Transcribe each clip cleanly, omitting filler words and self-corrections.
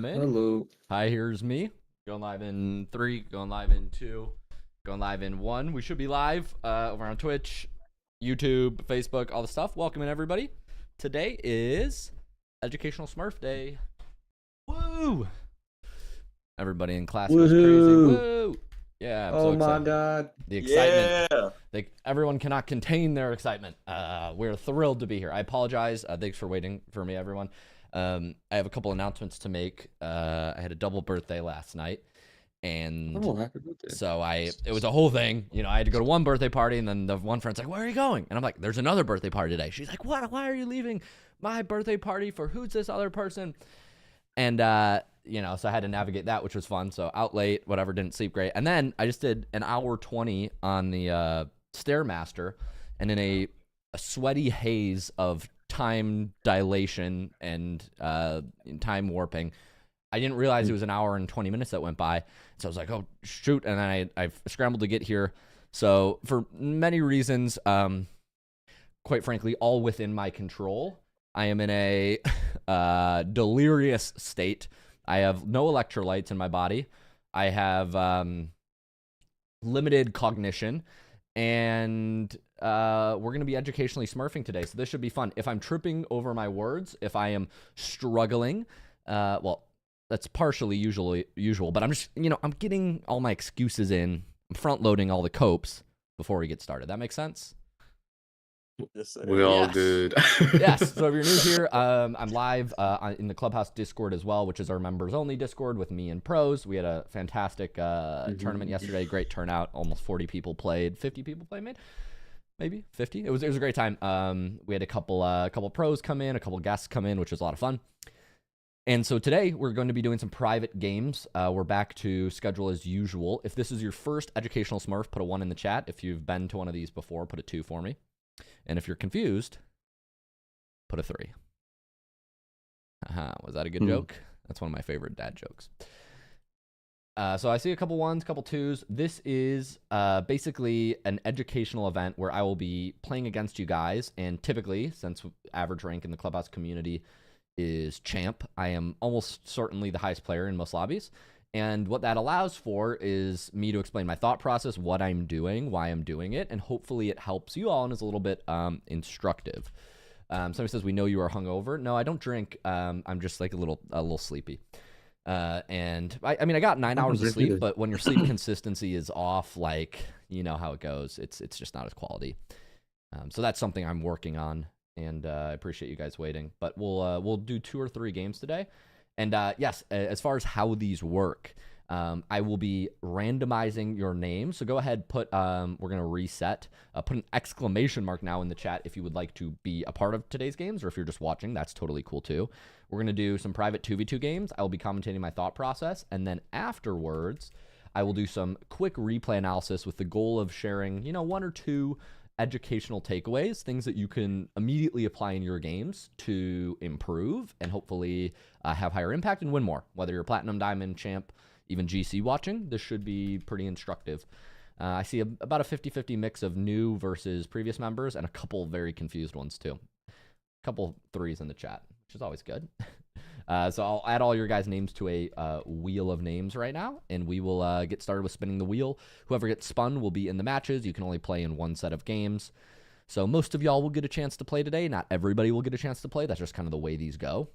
in. Hello. Hi, here's me. Going live in 3, going live in 2, going live in 1. We should be live over on Twitch, YouTube, Facebook, all the stuff. Welcome in, everybody. Today is Educational Smurf Day. Woo! Everybody in class goes crazy. Woo! Yeah, I'm so excited. My God. The excitement. Yeah. Everyone cannot contain their excitement. We're thrilled to be here. I apologize. Thanks for waiting for me, everyone. I have a couple announcements to make. I had a double birthday last night, and happy birthday. so it was a whole thing. You know, I had to go to one birthday party, and then the one friend's like, "Where are you going?" And I'm like, "There's another birthday party today." She's like, "What? Why are you leaving my birthday party for who's this other person?" And you know, so I had to navigate that, which was fun. So out late, whatever, didn't sleep great. And then I just did an hour 20 on the Stairmaster, and in a sweaty haze of time dilation and time warping, I didn't realize it was an hour and 20 minutes that went by. So I was like, oh, shoot. And then I scrambled to get here. So for many reasons, quite frankly, all within my control, I am in a delirious state. I have no electrolytes in my body. I have limited cognition, and we're going to be educationally smurfing today, so this should be fun. If I'm tripping over my words, if I am struggling, well, that's partially usual, but I'm just, you know, I'm getting all my excuses in. I'm front-loading all the copes before we get started. That makes sense? Yes, sir. We all good. Yes. So if you're new here, I'm live in the Clubhouse Discord as well, which is our members-only Discord with me and pros. We had a fantastic tournament yesterday. Great turnout. Almost 40 people played. 50 people played, maybe 50. It was a great time. We had a couple pros come in, a couple guests come in, which was a lot of fun. And so today we're going to be doing some private games. We're back to schedule as usual. If this is your first educational Smurf, put a 1 in the chat. If you've been to one of these before, put a 2 for me. And if you're confused, put a 3. Was that a good joke? That's one of my favorite dad jokes. So I see a couple 1s, couple 2s. This is basically an educational event where I will be playing against you guys. And typically, since average rank in the Clubhouse community is champ, I am almost certainly the highest player in most lobbies. And what that allows for is me to explain my thought process, what I'm doing, why I'm doing it, and hopefully it helps you all and is a little bit instructive. Somebody says, we know you are hungover. No, I don't drink. I'm just like a little sleepy. And I mean, I got 9 hours of sleep, but when your sleep consistency is off, like, you know how it goes. It's just not as quality. So that's something I'm working on, and I appreciate you guys waiting. But we'll do 2 or 3 games today. And yes, as far as how these work, I will be randomizing your name. So go ahead, we're going to reset. Put an exclamation mark now in the chat if you would like to be a part of today's games, or if you're just watching, that's totally cool too. We're going to do some private 2v2 games. I will be commentating my thought process. And then afterwards, I will do some quick replay analysis with the goal of sharing, you know, 1 or 2 educational takeaways, things that you can immediately apply in your games to improve and hopefully have higher impact and win more. Whether you're Platinum, Diamond, Champ, even GC watching, this should be pretty instructive. I see about a 50-50 mix of new versus previous members and a couple very confused ones too. A couple 3s in the chat, which is always good. So I'll add all your guys' names to a wheel of names right now, and we will get started with spinning the wheel. Whoever gets spun will be in the matches. You can only play in 1 set of games. So most of y'all will get a chance to play today. Not everybody will get a chance to play. That's just kind of the way these go.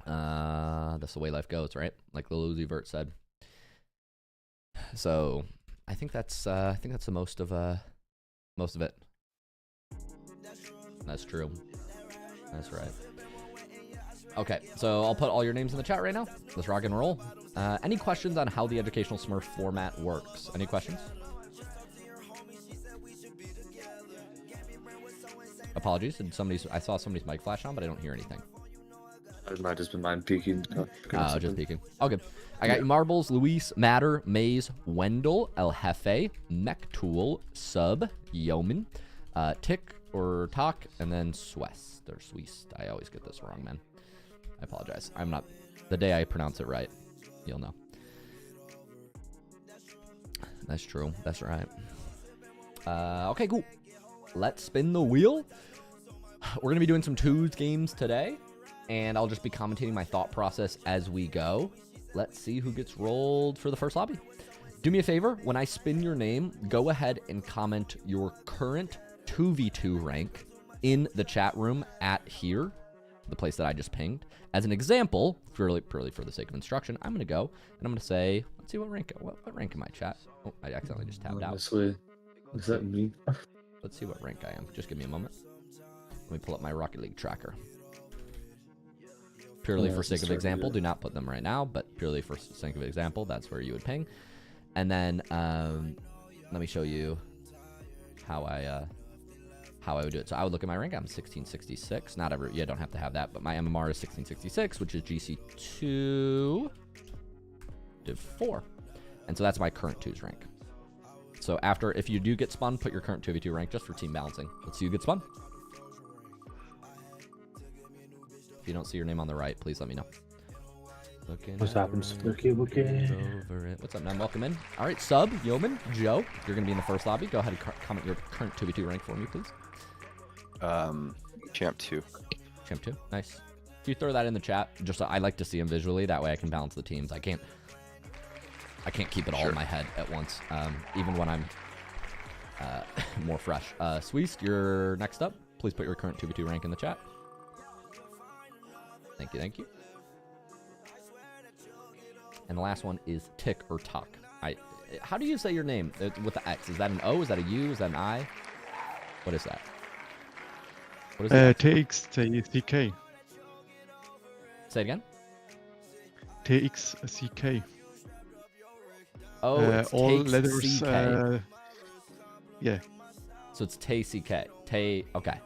That's the way life goes, right? Like Lil Uzi Vert said. So I think that's the most of it. That's true. That's right. Okay, so I'll put all your names in the chat right now. Let's rock and roll. Any questions on how the educational Smurf format works? Any questions? Apologies. I saw somebody's mic flash on, but I don't hear anything. It might just been mine peeking. Just peeking. Okay. I got you Marbles, Luis, Matter, Maze, Wendell, El Jefe, Mechtool, Sub, Yeoman, Tick or Talk, and then Swest or Sweest. I always get this wrong, man. I apologize. I'm not. The day I pronounce it right, you'll know. That's true. That's right. Okay, cool. Let's spin the wheel. We're going to be doing some twos games today. and I'll just be commentating my thought process as we go. Let's see who gets rolled for the first lobby. Do me a favor, when I spin your name, go ahead and comment your current 2v2 rank in the chat room at here, the place that I just pinged. As an example, purely for the sake of instruction, I'm going to go and I'm going to say, let's see what rank am I, chat? Oh, I accidentally just tabbed out. This way. Is that me? Let's see what rank I am. Just give me a moment. Let me pull up my Rocket League tracker. Purely for sake of example, do not put them right now, but purely for sake of example, that's where you would ping. And then let me show you how I would do it. So I would look at my rank. I'm 1666. Not every, you don't have to have that, but my MMR is 1666, which is GC2 Div 4. And so that's my current 2's rank. So after, if you do get spun, put your current 2v2 rank just for team balancing. Let's see who gets spun. If you don't see your name on the right, please let me know. What's happened, SpookyLuke? Over it. What's up, man? Welcome in. All right, Sub, Yeoman, Joe, you're going to be in the first lobby. Go ahead and comment your current 2v2 rank for me, please. Champ 2. Champ 2, nice. If you throw that in the chat, just I like to see them visually. That way I can balance the teams. I can't keep it all in my head at once, even when I'm more fresh. Sweest, you're next up. Please put your current 2v2 rank in the chat. Thank you, thank you. And the last one is Tick or Tuck. How do you say your name with the X? Is that an O? Is that a U? Is that an I? What is that? What is that? TXCK. Say it again. TXCK. Oh, it's all takes letters. CK. Yeah. So it's Tay-CK. Tay, okay.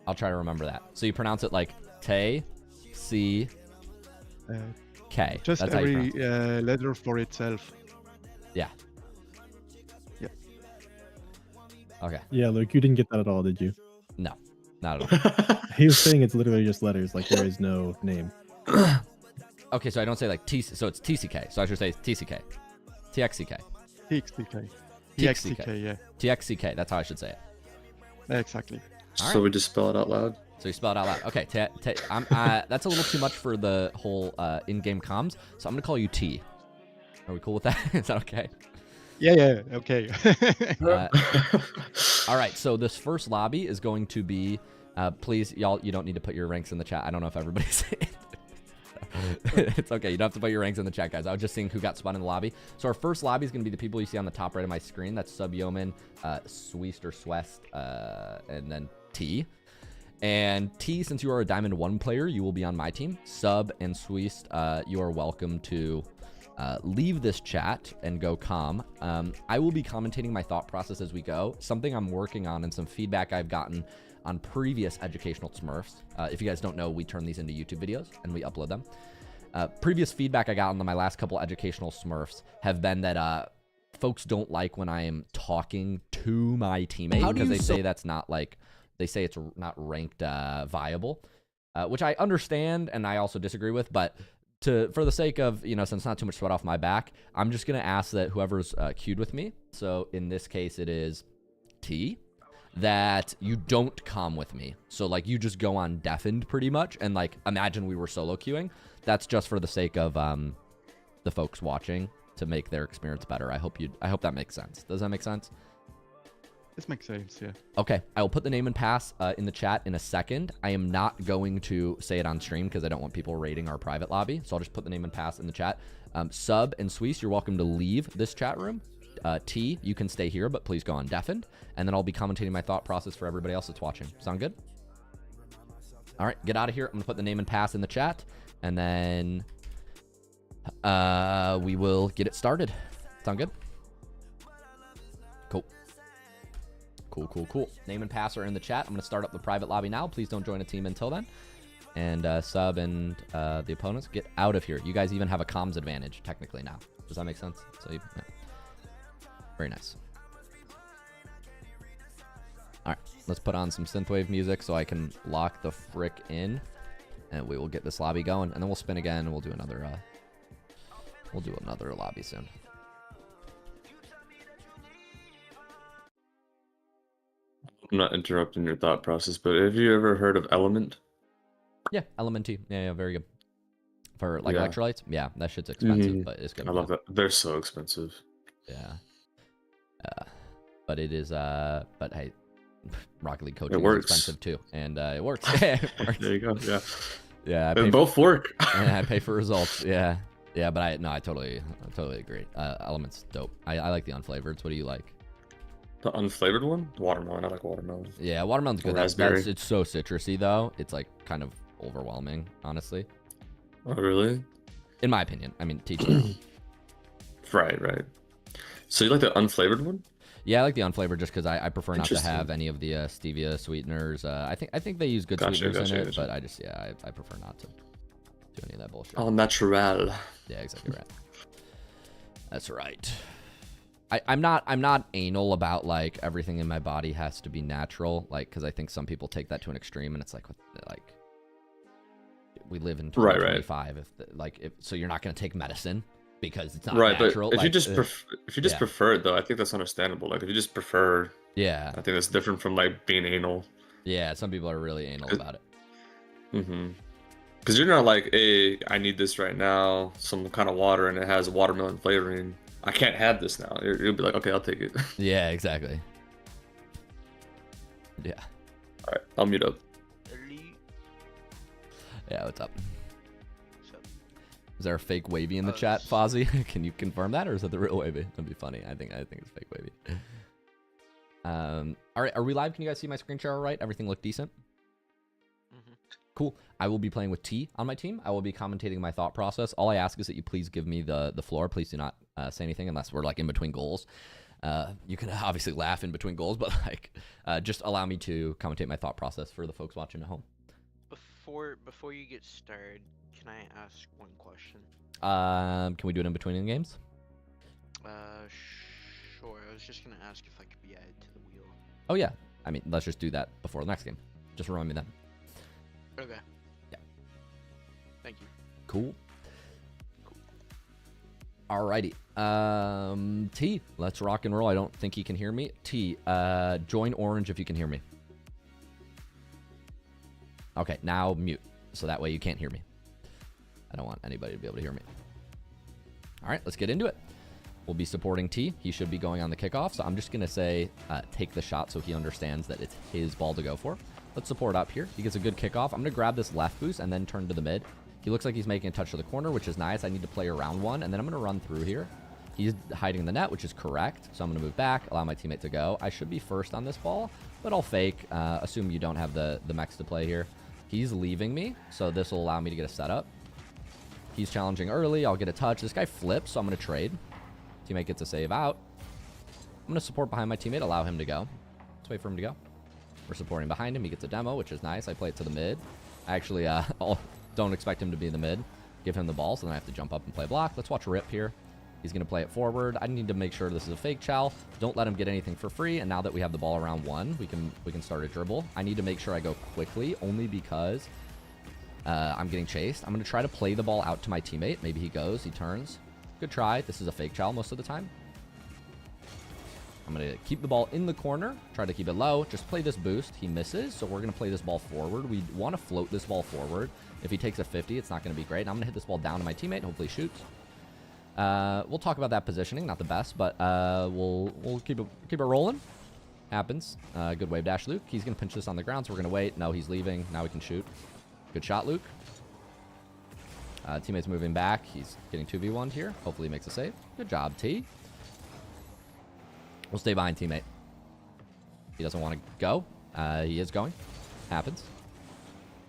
I'll try to remember that. So you pronounce it like Tay, C, K. Just That's how you every pronounce it. letter for itself. Yeah. Yeah. Okay. Yeah, Luke, you didn't get that at all, did you? No, not at all. He was saying it's literally just letters, like there is no name. Okay, so I don't say like T, so it's TCK. So I should say TCK. TXCK. TXCK. TXCK. TXCK, yeah. TXCK, that's how I should say it. Exactly. All So right. we just spell it out loud? So you spell it out loud. Okay, that's a little too much for the whole in-game comms, so I'm going to call you T. Are we cool with that? Is that okay? Yeah, okay. All right, so this first lobby is going to be, please, y'all, you don't need to put your ranks in the chat. I don't know if everybody's It's okay. You don't have to put your ranks in the chat, guys. I was just seeing who got spun in the lobby. So our first lobby is going to be the people you see on the top right of my screen. That's Sub Yeoman, Sweest or Swest, and then T. And T, since you are a Diamond 1 player, you will be on my team. Sub and Sweest, you are welcome to leave this chat and go calm. I will be commentating my thought process as we go. Something I'm working on and some feedback I've gotten on previous educational Smurfs. If you guys don't know, we turn these into YouTube videos and we upload them. Previous feedback I got on my last couple educational Smurfs have been that folks don't like when I am talking to my teammate because they say that's not like, they say it's not ranked viable, which I understand and I also disagree with, but for the sake of, since it's not too much sweat off my back, I'm just going to ask that whoever's queued with me, so in this case it is T, that you don't comm with me. So like you just go on deafened pretty much, and like imagine we were solo queuing. That's just for the sake of the folks watching to make their experience better. I hope that makes sense. Does that make sense? This makes sense, yeah. Okay, I will put the name and pass in the chat in a second. I am not going to say it on stream because I don't want people raiding our private lobby. So I'll just put the name and pass in the chat. Sub and Sweest, you're welcome to leave this chat room. T, you can stay here, but please go on deafened. And then I'll be commentating my thought process for everybody else that's watching. Sound good? All right, get out of here. I'm going to put the name and pass in the chat. And then we will get it started. Sound good? Cool. Cool. Name and pass are in the chat. I'm going to start up the private lobby now. Please don't join a team until then. And Sub and the opponents, get out of here. You guys even have a comms advantage, technically, now. Does that make sense? So yeah. Very nice. All right, let's put on some synthwave music so I can lock the frick in. And we will get this lobby going. And then we'll spin again, and we'll do another lobby soon. I'm not interrupting your thought process, but have you ever heard of Element? Yeah, element T. Yeah, very good. For like Yeah. electrolytes, yeah, that shit's expensive, Mhm. but it's good. I love that. They're so expensive. Yeah. But it is but hey, Rocket League coaching is works. expensive too, and it works. It works. There you go. Yeah. Yeah, I They pay both work. I pay for results. Yeah. Yeah, but I totally agree. Element's dope. I like the unflavored. What do you like? The unflavored one? Watermelon. I like watermelon. Yeah, watermelon's good. Raspberry. It's so citrusy though. It's like kind of overwhelming, honestly. Oh, really? In my opinion. I mean, teach their own. Right. So you like the unflavored one? Yeah, I like the unflavored just because I prefer not to Interesting. have any of the stevia sweeteners. I think they use good sweeteners in it, but I just I prefer not to do any of that bullshit. Oh, natural. Yeah, exactly right. That's right. I'm not anal about like everything in my body has to be natural, like because I think some people take that to an extreme, and it's like we live in 2025. So you're not gonna take medicine because it's not natural. But if like, you just prefer it though, I think that's understandable. Like if you just prefer, yeah, I think that's different from like being anal. yeah, some people are really anal about it. Mm-hmm. Because you're not like, hey, I need this right now, some kind of water, and it has watermelon flavoring. I can't have this now. You'll be like, okay, I'll take it. Yeah, exactly. Yeah. All right, I'll mute up. Yeah, what's up? What's up? Is there a fake wavy in the chat, Fozzie? Can you confirm that, or is that the real wavy? That'd be funny. I think it's fake wavy. All right, are we live? Can you guys see my screen share all right? Everything look decent? Mm-hmm. Cool. I will be playing with T on my team. I will be commentating my thought process. All I ask is that you please give me the floor. Please do not say anything unless we're like in between goals. You can obviously laugh in between goals, but like just allow me to commentate my thought process for the folks watching at home. Before you get started, can I ask one question? Can we do it in between games? Sure. I was just gonna ask if I could be added to the wheel. Oh yeah. I mean, let's just do that before the next game. Just remind me then. Okay. Yeah. Thank you. Cool. Alrighty. T, let's rock and roll. I don't think he can hear me. T, join orange if you can hear me. Okay, now mute. So that way you can't hear me. I don't want anybody to be able to hear me. All right, let's get into it. We'll be supporting T. He should be going on the kickoff. So I'm just going to say take the shot so he understands that it's his ball to go for. Let's support up here. He gets a good kickoff. I'm going to grab this left boost and then turn to the mid. He looks like he's making a touch to the corner, which is nice. I need to play around one, and then I'm going to run through here. He's hiding the net, which is correct. So I'm going to move back, allow my teammate to go. I should be first on this ball, but I'll fake. Assume you don't have the mechs to play here. He's leaving me, so this will allow me to get a setup. He's challenging early. I'll get a touch. This guy flips, so I'm going to trade. Teammate gets a save out. I'm going to support behind my teammate, allow him to go. Let's wait for him to go. We're supporting behind him. He gets a demo, which is nice. I play it to the mid. I actually don't expect him to be in the mid. Give him the ball, so then I have to jump up and play block. Let's watch Rip here. He's going to play it forward. I need to make sure this is a fake chow. Don't let him get anything for free. And now that we have the ball around one, we can start a dribble. I need to make sure I go quickly, only because I'm getting chased. I'm going to try to play the ball out to my teammate. Maybe he goes, he turns. Good try. This is a fake chow most of the time. I'm going to keep the ball in the corner, try to keep it low, just play this boost. He misses, so we're going to play this ball forward. We want to float this ball forward. If he takes a 50, it's not going to be great. And I'm going to hit this ball down to my teammate, hopefully he shoots. We'll talk about that positioning, not the best, but we'll keep it rolling. Happens. Good wave dash, Luke. He's going to pinch this on the ground, so we're going to wait. No, he's leaving. Now we can shoot. Good shot, Luke. Teammate's moving back. He's getting 2v1 here. Hopefully he makes a save. Good job, T. We'll stay behind teammate. He doesn't want to go. He is going. Happens.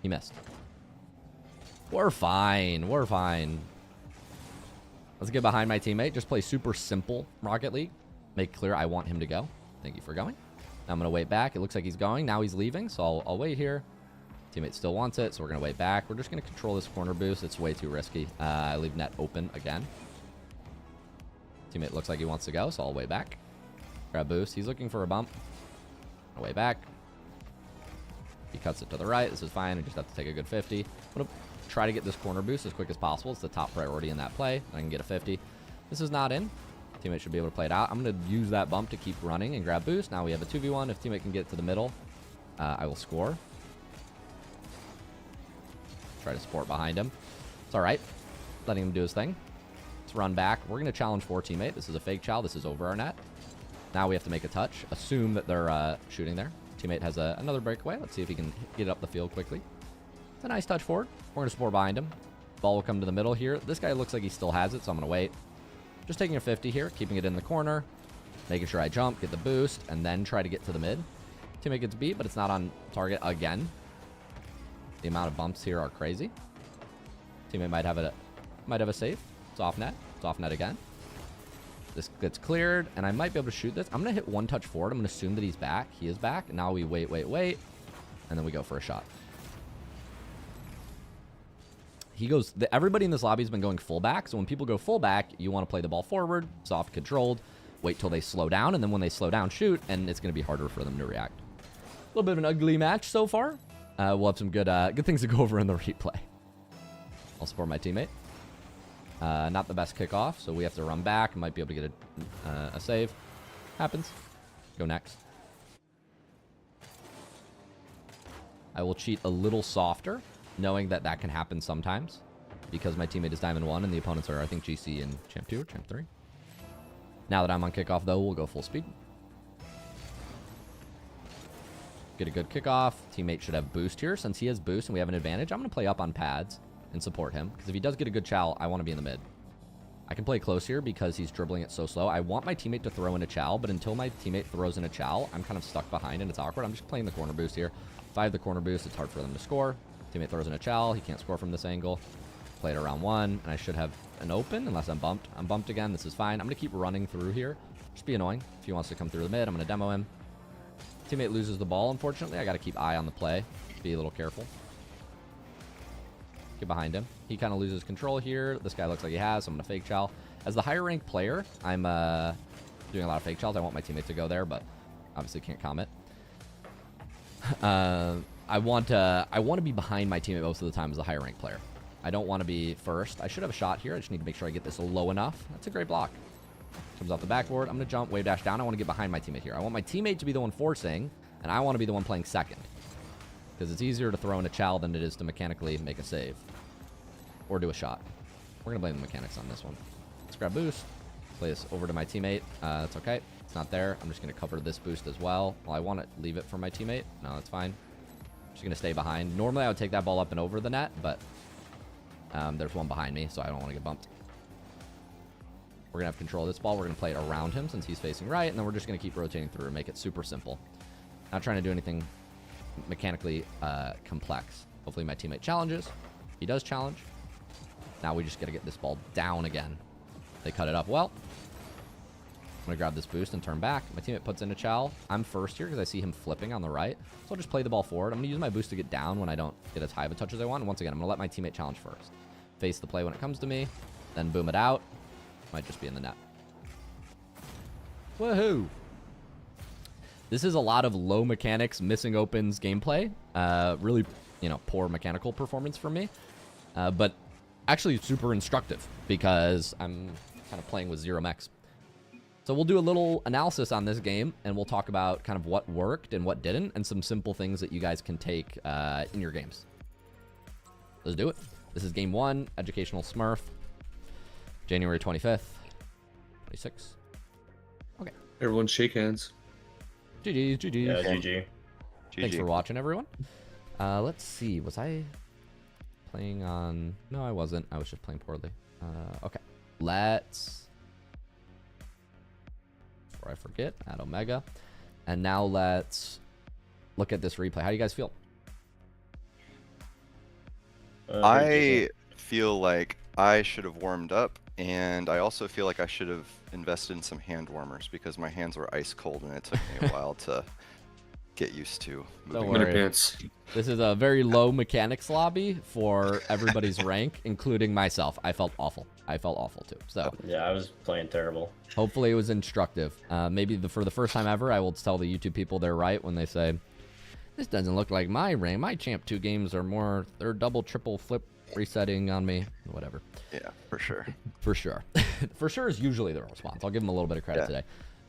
He missed. We're fine. We're fine. Let's get behind my teammate. Just play super simple Rocket League. Make clear I want him to go. Thank you for going. Now I'm going to wait back. It looks like he's going. Now he's leaving, so I'll wait here. Teammate still wants it, so we're going to wait back. We're just going to control this corner boost. It's way too risky. I leave net open again. Teammate looks like he wants to go, so I'll wait back. Grab boost. He's looking for a bump. I'll wait back. He cuts it to the right. This is fine. I just have to take a good 50. I'm going to try to get this corner boost as quick as possible. It's the top priority in that play. I can get a 50. This is not in. Teammate should be able to play it out. I'm going to use that bump to keep running and grab boost. Now we have a 2v1. If teammate can get to the middle, I will score. Try to support behind him. It's all right. Letting him do his thing. Let's run back. We're going to challenge 4 teammate. This is a fake chow. This is over our net. Now we have to make a touch. Assume that they're shooting there. Teammate has another breakaway. Let's see if he can get it up the field quickly. It's a nice touch forward. We're going to support behind him. Ball will come to the middle here. This guy looks like he still has it, so I'm going to wait. Just taking a 50 here, keeping it in the corner. Making sure I jump, get the boost, and then try to get to the mid. Teammate gets beat, but it's not on target again. The amount of bumps here are crazy. Teammate might have a save. It's off net. It's off net again. This gets cleared, and I might be able to shoot this. I'm going to hit 1 touch forward. I'm going to assume that he's back. He is back. And now we wait, and then we go for a shot. He goes. Everybody in this lobby has been going fullback. So when people go fullback, you want to play the ball forward, soft controlled, wait till they slow down, and then when they slow down, shoot, and it's going to be harder for them to react. A little bit of an ugly match so far. We'll have some good things to go over in the replay. I'll support my teammate. Not the best kickoff, so we have to run back. Might be able to get a save. Happens. Go next. I will cheat a little softer, knowing that that can happen sometimes, because my teammate is Diamond 1 and the opponents are, I think, GC and Champ 2 or Champ 3. Now that I'm on kickoff, though, we'll go full speed. Get a good kickoff. Teammate should have boost here. Since he has boost and we have an advantage, I'm going to play up on pads and support him, because if he does get a good chow, I want to be in the mid. I can play close here because he's dribbling it so slow. I want my teammate to throw in a chow, but until my teammate throws in a chow, I'm kind of stuck behind and it's awkward. I'm just playing the corner boost here. If I have the corner boost, it's hard for them to score. Teammate throws in a chow. He can't score from this angle. Play it around 1, and I should have an open unless I'm bumped. I'm bumped again. This is fine. I'm going to keep running through here. Just be annoying. If he wants to come through the mid, I'm going to demo him. Teammate loses the ball, unfortunately. I got to keep eye on the play. Be a little careful. Get behind him. He kind of loses control here. This guy looks like he has, so I'm going to fake chow. As the higher ranked player, I'm doing a lot of fake chows. I want my teammate to go there, but obviously can't comment. I want to be behind my teammate most of the time as a higher ranked player. I don't want to be first. I should have a shot here. I just need to make sure I get this low enough. That's a great block. Comes off the backboard. I'm going to jump, wave dash down. I want to get behind my teammate here. I want my teammate to be the one forcing, and I want to be the one playing second. Because it's easier to throw in a chow than it is to mechanically make a save. Or do a shot. We're going to blame the mechanics on this one. Let's grab boost. Play this over to my teammate. That's okay. It's not there. I'm just going to cover this boost as well. Well, I want to leave it for my teammate. No, that's fine. Just going to stay behind. Normally, I would take that ball up and over the net, but there's one behind me, so I don't want to get bumped. We're going to have control of this ball. We're going to play it around him since he's facing right, and then we're just going to keep rotating through and make it super simple. Not trying to do anything mechanically complex. Hopefully my teammate challenges. He does challenge. Now we just got to get this ball down again. They cut it up well. I'm going to grab this boost and turn back. My teammate puts in a chow. I'm first here because I see him flipping on the right. So I'll just play the ball forward. I'm going to use my boost to get down when I don't get as high of a touch as I want. And once again, I'm going to let my teammate challenge first. Face the play when it comes to me. Then boom it out. Might just be in the net. Woohoo! This is a lot of low mechanics, missing opens gameplay. Really, poor mechanical performance for me. But actually super instructive because I'm kind of playing with 0 mechs. So we'll do a little analysis on this game, and we'll talk about kind of what worked and what didn't, and some simple things that you guys can take in your games. Let's do it. This is game 1, Educational Smurf, January 25th, 26. Okay. Everyone shake hands. GG's, GG's. Yeah, GG. Thanks for watching, everyone. Let's see. Was I playing on... No, I wasn't. I was just playing poorly. Okay. Let's... Before I forget, add Omega. And now let's look at this replay. How do you guys feel? I feel like I should have warmed up, and I also feel like I should have invested in some hand warmers because my hands were ice cold and it took me a while to get used to Don't moving. worry. This is a very low mechanics lobby for everybody's rank, including myself. I felt awful. I felt awful too. So Yeah, I was playing terrible. hopefully it was instructive. Maybe for the first time ever, I will tell the YouTube people they're right when they say, this doesn't look like my rank. My Champ 2 games are more, they're double, triple flip resetting on me. Whatever. Yeah, for sure. For sure. For sure is usually the response. I'll give them a little bit of credit today.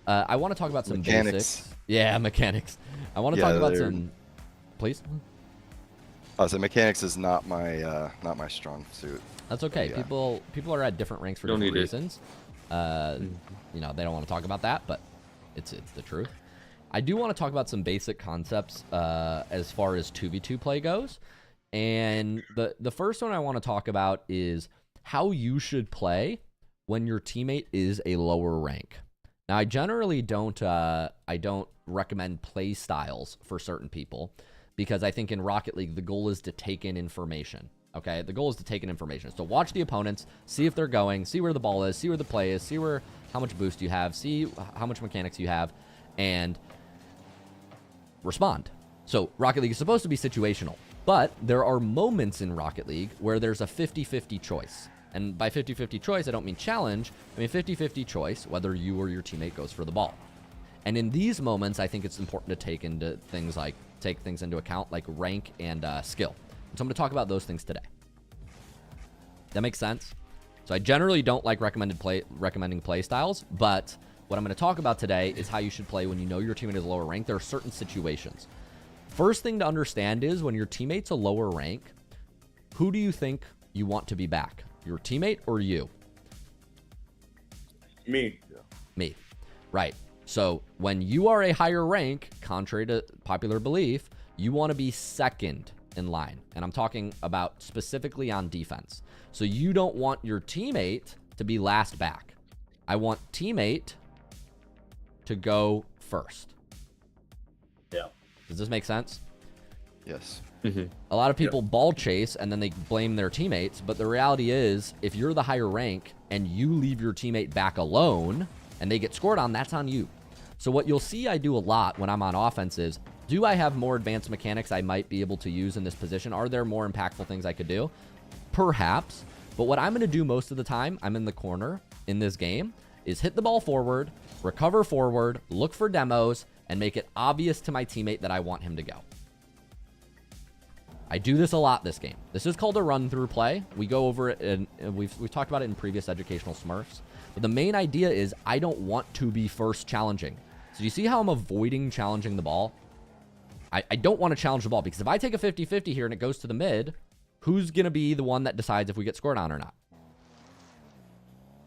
I want to talk about some Mechanics. basics. Yeah, mechanics. I want to talk about some... Please? So mechanics is not my strong suit. That's okay. Yeah. People are at different ranks for Don't different need it. reasons. You know, they don't want to talk about that, but it's the truth. I do want to talk about some basic concepts as far as 2v2 play goes. And the first one I want to talk about is how you should play when your teammate is a lower rank. Now, I generally don't recommend play styles for certain people because I think in Rocket League, the goal is to take in information. Okay, the goal is to take in information. So watch the opponents, see if they're going, see where the ball is, see where the play is, see how much boost you have, see how much mechanics you have, and respond. So Rocket League is supposed to be situational, but there are moments in Rocket League where there's a 50-50 choice. And by 50-50 choice, I don't mean challenge. I mean 50-50 choice, whether you or your teammate goes for the ball. And in these moments, I think it's important to take things into account like rank and skill. So I'm going to talk about those things today. That makes sense? So I generally don't like recommending play styles, but what I'm going to talk about today is how you should play when you know your teammate is lower rank. There are certain situations. First thing to understand is when your teammate's a lower rank, who do you think you want to be back? Your teammate or you? Me. Me. Right. So when you are a higher rank, contrary to popular belief, you want to be second in line. And I'm talking about specifically on defense. So you don't want your teammate to be last back. I want teammate to go first. Yeah. Does this make sense? Yes. A lot of people ball chase and then they blame their teammates. But the reality is, if you're the higher rank and you leave your teammate back alone and they get scored on, that's on you. So what you'll see I do a lot when I'm on offense is, do I have more advanced mechanics I might be able to use in this position? Are there more impactful things I could do? Perhaps. But what I'm going to do most of the time, I'm in the corner in this game, is hit the ball forward, recover forward, look for demos, and make it obvious to my teammate that I want him to go. I do this a lot this game. This is called a run-through play. We go over it, and we've talked about it in previous educational Smurfs. But the main idea is I don't want to be first challenging. So you see how I'm avoiding challenging the ball? I don't want to challenge the ball because if I take a 50-50 here and it goes to the mid, who's going to be the one that decides if we get scored on or not?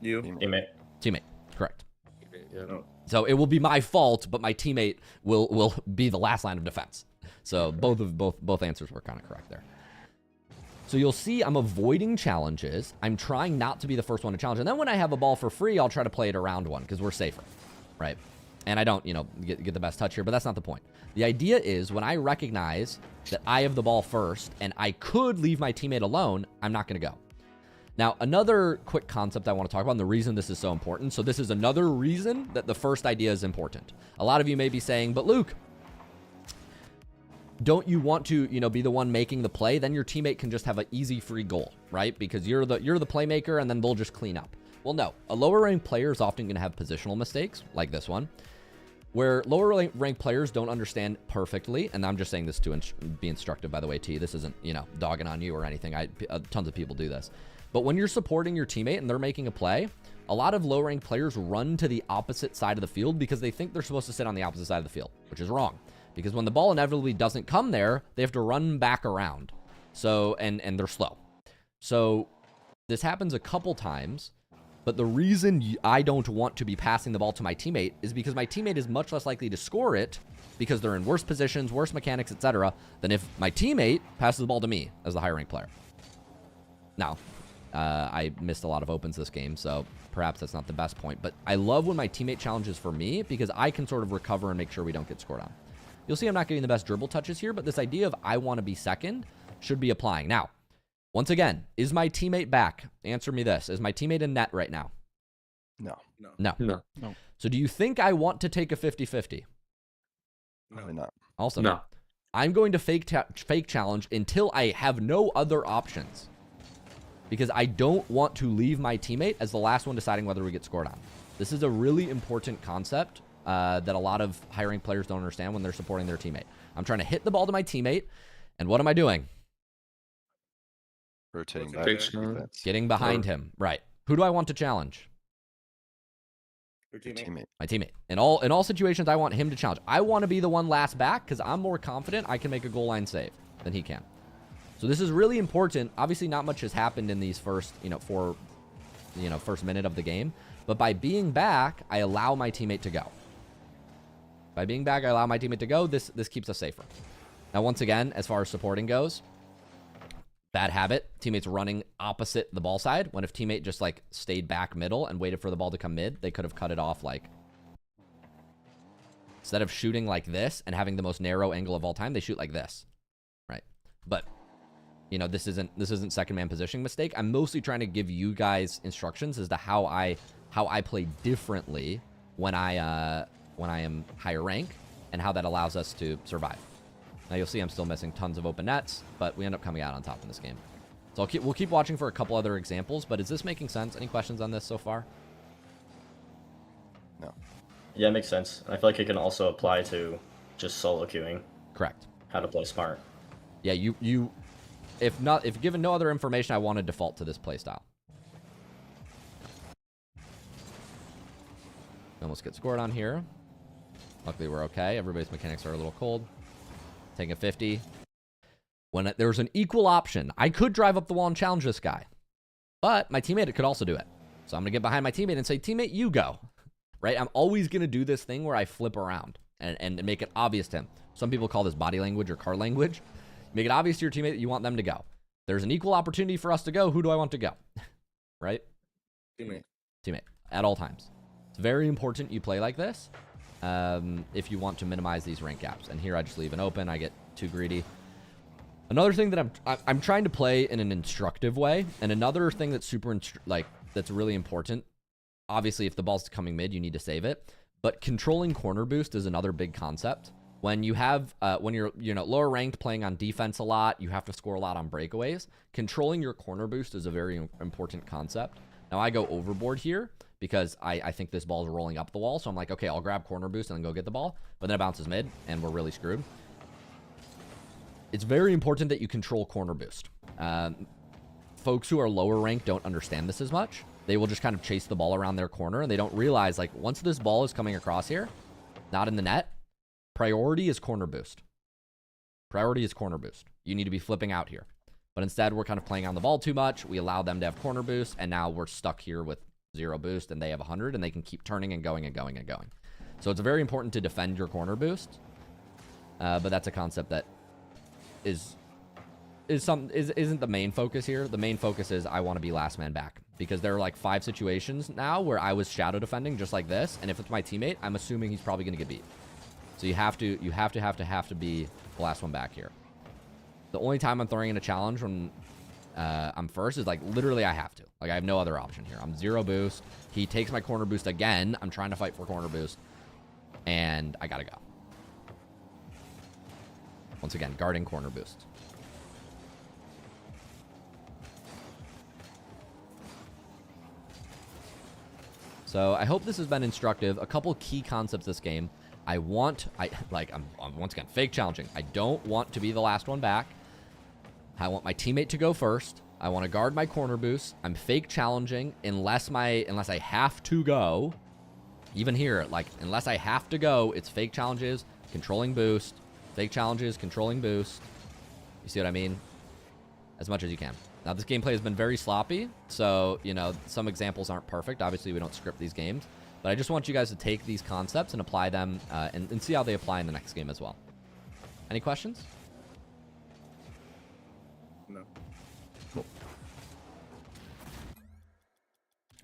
You. Teammate. Teammate. Correct. Yeah. No. So it will be my fault, but my teammate will be the last line of defense. So both answers were kind of correct there. So you'll see I'm avoiding challenges. I'm trying not to be the first one to challenge. And then when I have a ball for free, I'll try to play it around one because we're safer, right? And I don't, get the best touch here, but that's not the point. The idea is when I recognize that I have the ball first and I could leave my teammate alone, I'm not going to go. Now, another quick concept I want to talk about, and the reason this is so important. So this is another reason that the first idea is important. A lot of you may be saying, but Luke, don't you want to, be the one making the play? Then your teammate can just have an easy free goal, right? Because you're the playmaker and then they'll just clean up. Well, no. A lower ranked player is often going to have positional mistakes like this one, where lower ranked players don't understand perfectly. And I'm just saying this to be instructive, by the way, T. This isn't, dogging on you or anything. Tons of people do this. But when you're supporting your teammate and they're making a play, a lot of low ranked players run to the opposite side of the field because they think they're supposed to sit on the opposite side of the field, which is wrong. Because when the ball inevitably doesn't come there, they have to run back around. So, and they're slow. So this happens a couple times, but the reason I don't want to be passing the ball to my teammate is because my teammate is much less likely to score it because they're in worse positions, worse mechanics, etc., than if my teammate passes the ball to me as the higher ranked player. Now, I missed a lot of opens this game, so perhaps that's not the best point, but I love when my teammate challenges for me because I can sort of recover and make sure we don't get scored on. You'll see I'm not getting the best dribble touches here, but this idea of I want to be second should be applying. Now, once again, is my teammate back? Answer me this. Is my teammate in net right now? No. No. So do you think I want to take a 50-50? Probably not. Also, No. I'm going to fake challenge until I have no other options. Because I don't want to leave my teammate as the last one deciding whether we get scored on. This is a really important concept that a lot of high-ranked players don't understand when they're supporting their teammate. I'm trying to hit the ball to my teammate, and what am I doing? Rotating back. Defense. Getting behind him. Right. Who do I want to challenge? Your teammate. My teammate. In all situations, I want him to challenge. I want to be the one last back because I'm more confident I can make a goal line save than he can. So this is really important. Obviously, not much has happened in these first, first minute of the game. But by being back, I allow my teammate to go. By being back, I allow my teammate to go. This keeps us safer. Now, once again, as far as supporting goes, bad habit. Teammates running opposite the ball side. When if teammate just like stayed back middle and waited for the ball to come mid, they could have cut it off like. Instead of shooting like this and having the most narrow angle of all time, they shoot like this, right? But this isn't second man positioning mistake. I'm mostly trying to give you guys instructions as to how I play differently when I am higher rank and how that allows us to survive. Now you'll see I'm still missing tons of open nets, but we end up coming out on top in this game. So we'll keep watching for a couple other examples. But is this making sense? Any questions on this so far? No. Yeah, it makes sense. I feel like it can also apply to just solo queuing. Correct. How to play smart. Yeah, if given no other information, I want to default to this playstyle. Almost get scored on here. Luckily, we're okay. Everybody's mechanics are a little cold. Taking a 50. When there's an equal option, I could drive up the wall and challenge this guy. But my teammate could also do it. So I'm going to get behind my teammate and say, teammate, you go. Right? I'm always going to do this thing where I flip around and make it obvious to him. Some people call this body language or car language. Make it obvious to your teammate that you want them to go. There's an equal opportunity for us to go. Who do I want to go? Right? Teammate. Teammate. At all times. It's very important you play like this if you want to minimize these rank gaps. And here I just leave an open. I get too greedy. Another thing that I'm trying to play in an instructive way. And another thing that's that's really important. Obviously, if the ball's coming mid, you need to save it. But controlling corner boost is another big concept. When you have, when you're lower ranked playing on defense a lot, you have to score a lot on breakaways. Controlling your corner boost is a very important concept. Now I go overboard here because I think this ball is rolling up the wall. So I'm like, okay, I'll grab corner boost and then go get the ball. But then it bounces mid and we're really screwed. It's very important that you control corner boost. Folks who are lower ranked don't understand this as much. They will just kind of chase the ball around their corner and they don't realize like once this ball is coming across here, not in the net, priority is corner boost. Priority is corner boost. You need to be flipping out here. But instead, we're kind of playing on the ball too much. We allow them to have corner boost, and now we're stuck here with 0 boost, and they have 100, and they can keep turning and going and going and going. So it's very important to defend your corner boost. But that's a concept that isn't the main focus here. The main focus is I want to be last man back. Because there are like 5 situations now where I was shadow defending just like this, and if it's my teammate, I'm assuming he's probably going to get beat. So you have to be the last one back here. The only time I'm throwing in a challenge when I'm first is like literally I have to. Like I have no other option here. I'm 0 boost. He takes my corner boost again. I'm trying to fight for corner boost. And I gotta go. Once again, guarding corner boost. So I hope this has been instructive. A couple key concepts this game. I'm once again fake challenging. I don't want to be the last one back. I want my teammate to go first. I want to guard my corner boost. I'm fake challenging unless I have to go. Even here, like unless I have to go, it's fake challenges, controlling boost, fake challenges, controlling boost. You see what I mean? As much as you can. Now this gameplay has been very sloppy, so some examples aren't perfect. Obviously, we don't script these games. But I just want you guys to take these concepts and apply them and see how they apply in the next game as well. Any questions? No. Cool.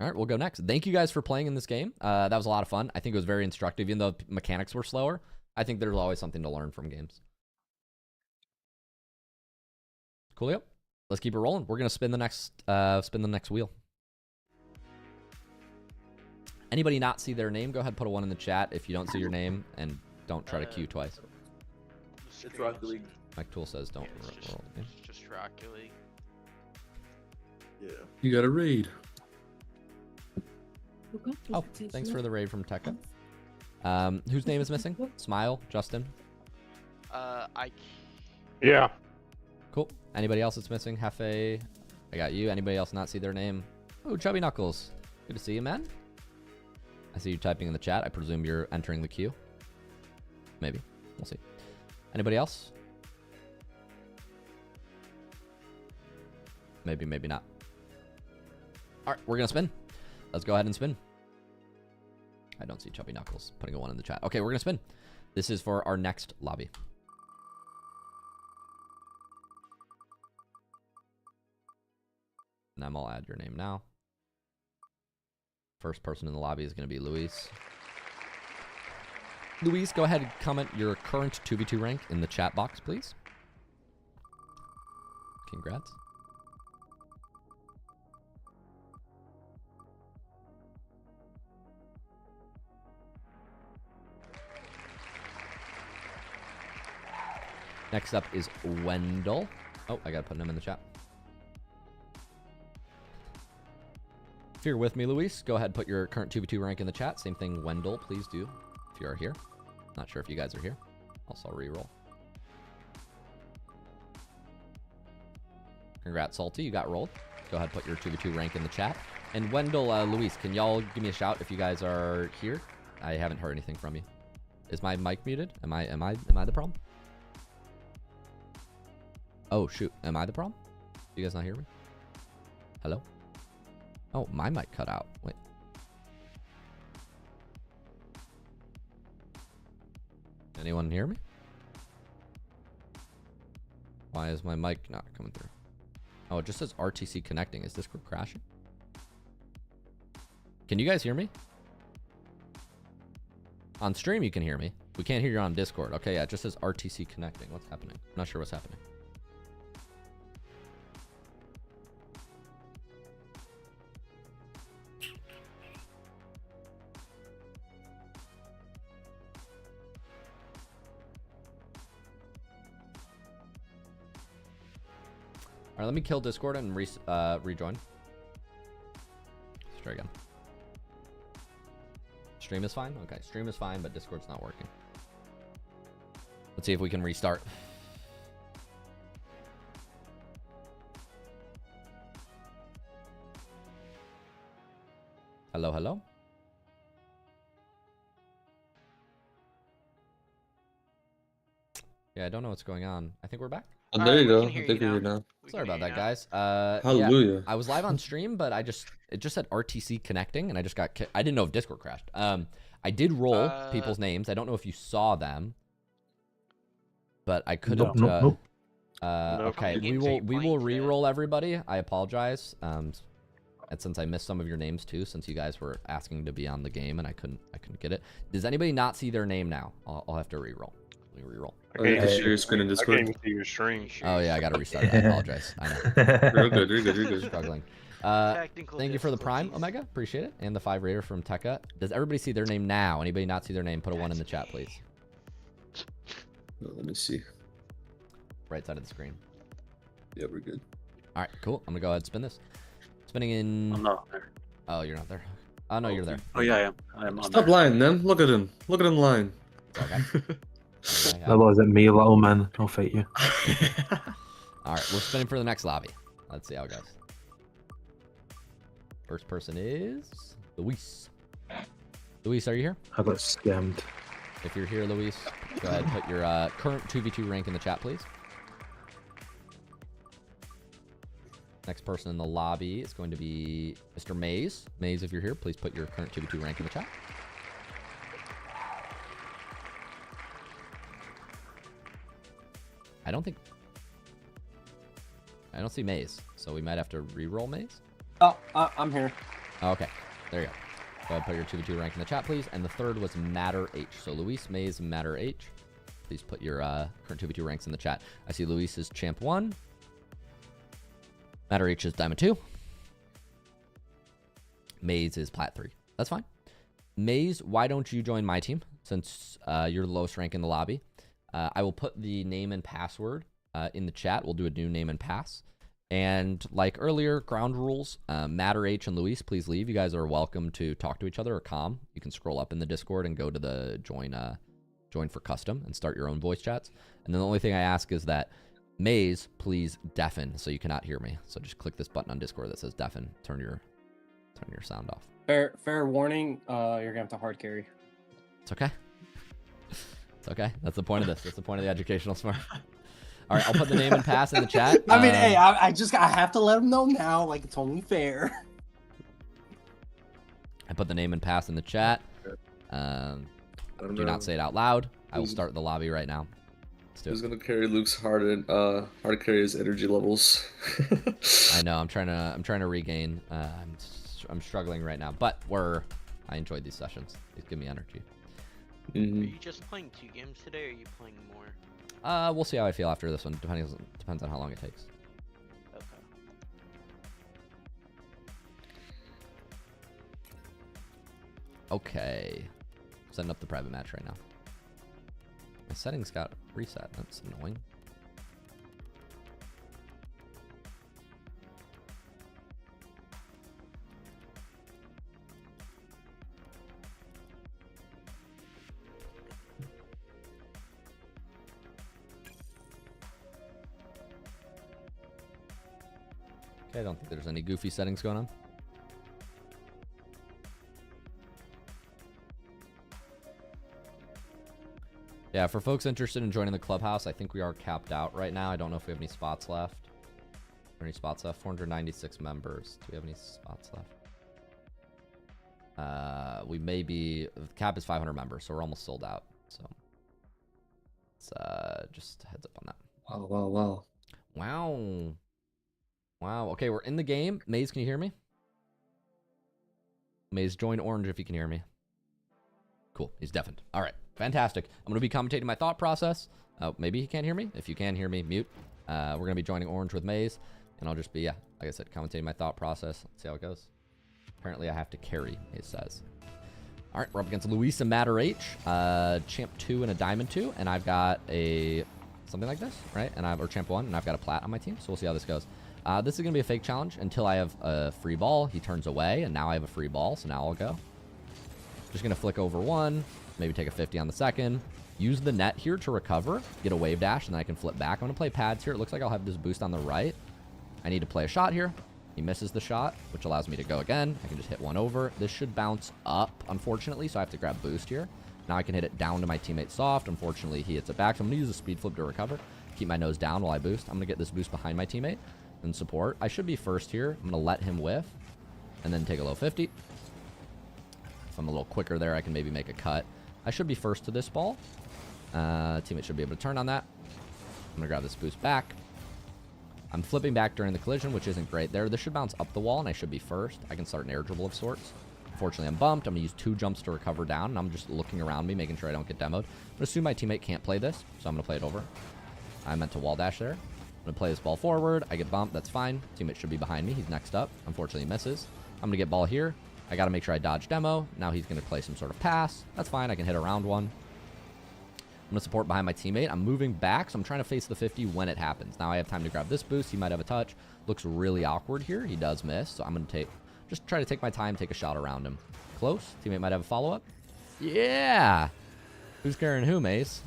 All right, we'll go next. Thank you guys for playing in this game. That was a lot of fun. I think it was very instructive, even though mechanics were slower. I think there's always something to learn from games. Coolio. Let's keep it rolling. We're gonna spin the next wheel. Anybody not see their name? Go ahead, put a 1 in the chat if you don't see your name, and don't try to queue twice. It's Rocket League. Mike Tool says don't roll. It's just Rocket League. Yeah. You got a raid. Oh, thanks for the raid from Tekka. Whose name is missing? Smile, Justin. Yeah. Cool. Anybody else that's missing? Hefe. I got you. Anybody else not see their name? Oh, Chubby Knuckles. Good to see you, man. I see you typing in the chat. I presume you're entering the queue. Maybe. We'll see. Anybody else? Maybe, maybe not. All right, we're gonna spin. Let's go ahead and spin. I don't see Chubby Knuckles putting a 1 in the chat. Okay, we're gonna spin. This is for our next lobby. And I'm gonna add your name now. First person in the lobby is gonna be Luis. Luis, go ahead and comment your current 2v2 rank in the chat box, please. Congrats. Next up is Wendell. Oh, I gotta put him in the chat. If you're with me, Luis, go ahead and put your current 2v2 rank in the chat. Same thing, Wendell, please do if you are here. Not sure if you guys are here. Also, I'll reroll. Congrats, Salty, you got rolled. Go ahead and put your 2v2 rank in the chat. And Wendell, Luis, can y'all give me a shout if you guys are here? I haven't heard anything from you. Is my mic muted? Am I the problem? Oh shoot, am I the problem? You guys not hear me? Hello? Oh, my mic cut out. Wait. Anyone hear me? Why is my mic not coming through? Oh, it just says RTC connecting. Is Discord crashing? Can you guys hear me? On stream, you can hear me. We can't hear you on Discord. Okay, yeah, it just says RTC connecting. What's happening? I'm not sure what's happening. All right, let me kill Discord and rejoin. Let's try again. Stream is fine? Okay, stream is fine, but Discord's not working. Let's see if we can restart. Hello, hello? Yeah, I don't know what's going on. I think we're back. Oh, there you we go. can I hear think you we're now. now. Sorry about that, guys. Hallelujah. Yeah, I was live on stream, but it just said RTC connecting, and I just got I didn't know if Discord crashed. I did roll people's names. I don't know if you saw them, but I couldn't. Nope. Okay, we will re-roll everybody. I apologize. And since I missed some of your names too, since you guys were asking to be on the game and I couldn't get it. Does anybody not see their name now? I'll have to re-roll. Let me re-roll. Oh, you can share your screen in I can't Discord. even see your stream. Oh yeah, I gotta restart it. I apologize. I know. You're good. You're good. You're good. Struggling. Technical Thank you for the Prime, difficulties. Omega. Appreciate it. And the 5 Raider from Tekka. Does everybody see their name now? Anybody not see their name? Put a 1 in the chat, please. Let me see. Right side of the screen. Yeah, we're good. All right, cool. I'm gonna go ahead and spin this. Spinning in. I'm not there. Oh, you're not there. Oh no, you're there. Oh yeah, I am. I am on Stop there. lying, them. Look at him. Look at him lying. Okay. Okay, Otherwise, it me, little man. I'll fight you. all right, we're spinning for the next lobby. Let's see how it goes. First person is Luis. Luis, are you here? I got scammed. If you're here, Luis, go ahead and put your current 2v2 rank in the chat, please. Next person in the lobby is going to be Mr. Maze. Maze, if you're here, please put your current 2v2 rank in the chat. I don't see Maze, so we might have to re-roll Maze. Oh, I'm here. Okay, there you go. Go ahead and put your 2v2 rank in the chat, please. And the third was Matter H. So Luis, Maze, Matter H. Please put your current 2v2 ranks in the chat. I see Luis is Champ 1. Matter H is Diamond 2. Maze is Plat 3. That's fine. Maze, why don't you join my team since you're the lowest rank in the lobby? I will put the name and password in the chat. We'll do a new name and pass. And like earlier, ground rules, Matter H and Luis, please leave. You guys are welcome to talk to each other or comm. You can scroll up in the Discord and go to the join for custom and start your own voice chats. And then the only thing I ask is that Maze, please deafen so you cannot hear me. So just click this button on Discord that says deafen. Turn your sound off. Fair warning. You're gonna have to hard carry. It's okay. It's okay. That's the point of this. That's the point of the educational Smurf. All right, I'll put the name and pass in the chat. I mean, hey, I have to let him know now. Like, it's only fair. I put the name and pass in the chat. Do not say it out loud. I will start the lobby right now. Let's do Who's it. gonna carry Luke's hard to carry his energy levels? I know. I'm trying to regain. I'm struggling right now, but I enjoyed these sessions. These give me energy. Are you just playing 2 games today, or are you playing more? We'll see how I feel after this one. Depends on how long it takes. Okay. Setting up the private match right now. My settings got reset. That's annoying. Okay, I don't think there's any goofy settings going on. Yeah, for folks interested in joining the clubhouse, I think we are capped out right now. I don't know if we have any spots left. Are there any spots left? 496 members. Do we have any spots left? We may be... The cap is 500 members, so we're almost sold out. So, it's just a heads up on that. Wow. Wow. Okay, we're in the game. Maze, can you hear me? Maze, join orange if you can hear me. Cool. He's deafened. All right. Fantastic. I'm going to be commentating my thought process. Maybe he can't hear me. If you can hear me, mute. We're going to be joining orange with Maze. And I'll just be, like I said, commentating my thought process. Let's see how it goes. Apparently, I have to carry, Maze says. All right. We're up against Luis and Matter H. Champ 2 and a Diamond 2. And I've got a... something like this, right? Or Champ 1. And I've got a Plat on my team. So we'll see how this goes. This is going to be a fake challenge until I have a free ball. He turns away. And now I have a free ball. So now I'll go. Just going to flick over 1. Maybe take a 50 on the second. Use the net here to recover. Get a wave dash, and then I can flip back. I'm going to play pads here. It looks like I'll have this boost on the right. I need to play a shot here. He misses the shot, which allows me to go again. I can just hit 1 over. This should bounce up, unfortunately, so I have to grab boost here. Now I can hit it down to my teammate soft. Unfortunately, he hits it back, so I'm going to use a speed flip to recover. Keep my nose down while I boost. I'm going to get this boost behind my teammate and support. I should be first here. I'm going to let him whiff and then take a low 50. If I'm a little quicker there, I can maybe make a cut. I should be first to this ball. Teammate should be able to turn on that. I'm going to grab this boost back. I'm flipping back during the collision, which isn't great there. This should bounce up the wall, and I should be first. I can start an air dribble of sorts. Unfortunately, I'm bumped. I'm going to use 2 jumps to recover down, and I'm just looking around me, making sure I don't get demoed. I'm going to assume my teammate can't play this, so I'm going to play it over. I meant to wall dash there. I'm going to play this ball forward. I get bumped. That's fine. Teammate should be behind me. He's next up. Unfortunately, he misses. I'm going to get ball here. I got to make sure I dodge demo. Now he's going to play some sort of pass. That's fine. I can hit a round 1. I'm going to support behind my teammate. I'm moving back, so I'm trying to face the 50 when it happens. Now I have time to grab this boost. He might have a touch. Looks really awkward here. He does miss, so I'm going to just try to take my time, take a shot around him. Close. Teammate might have a follow-up. Yeah! Who's carrying who, Mace?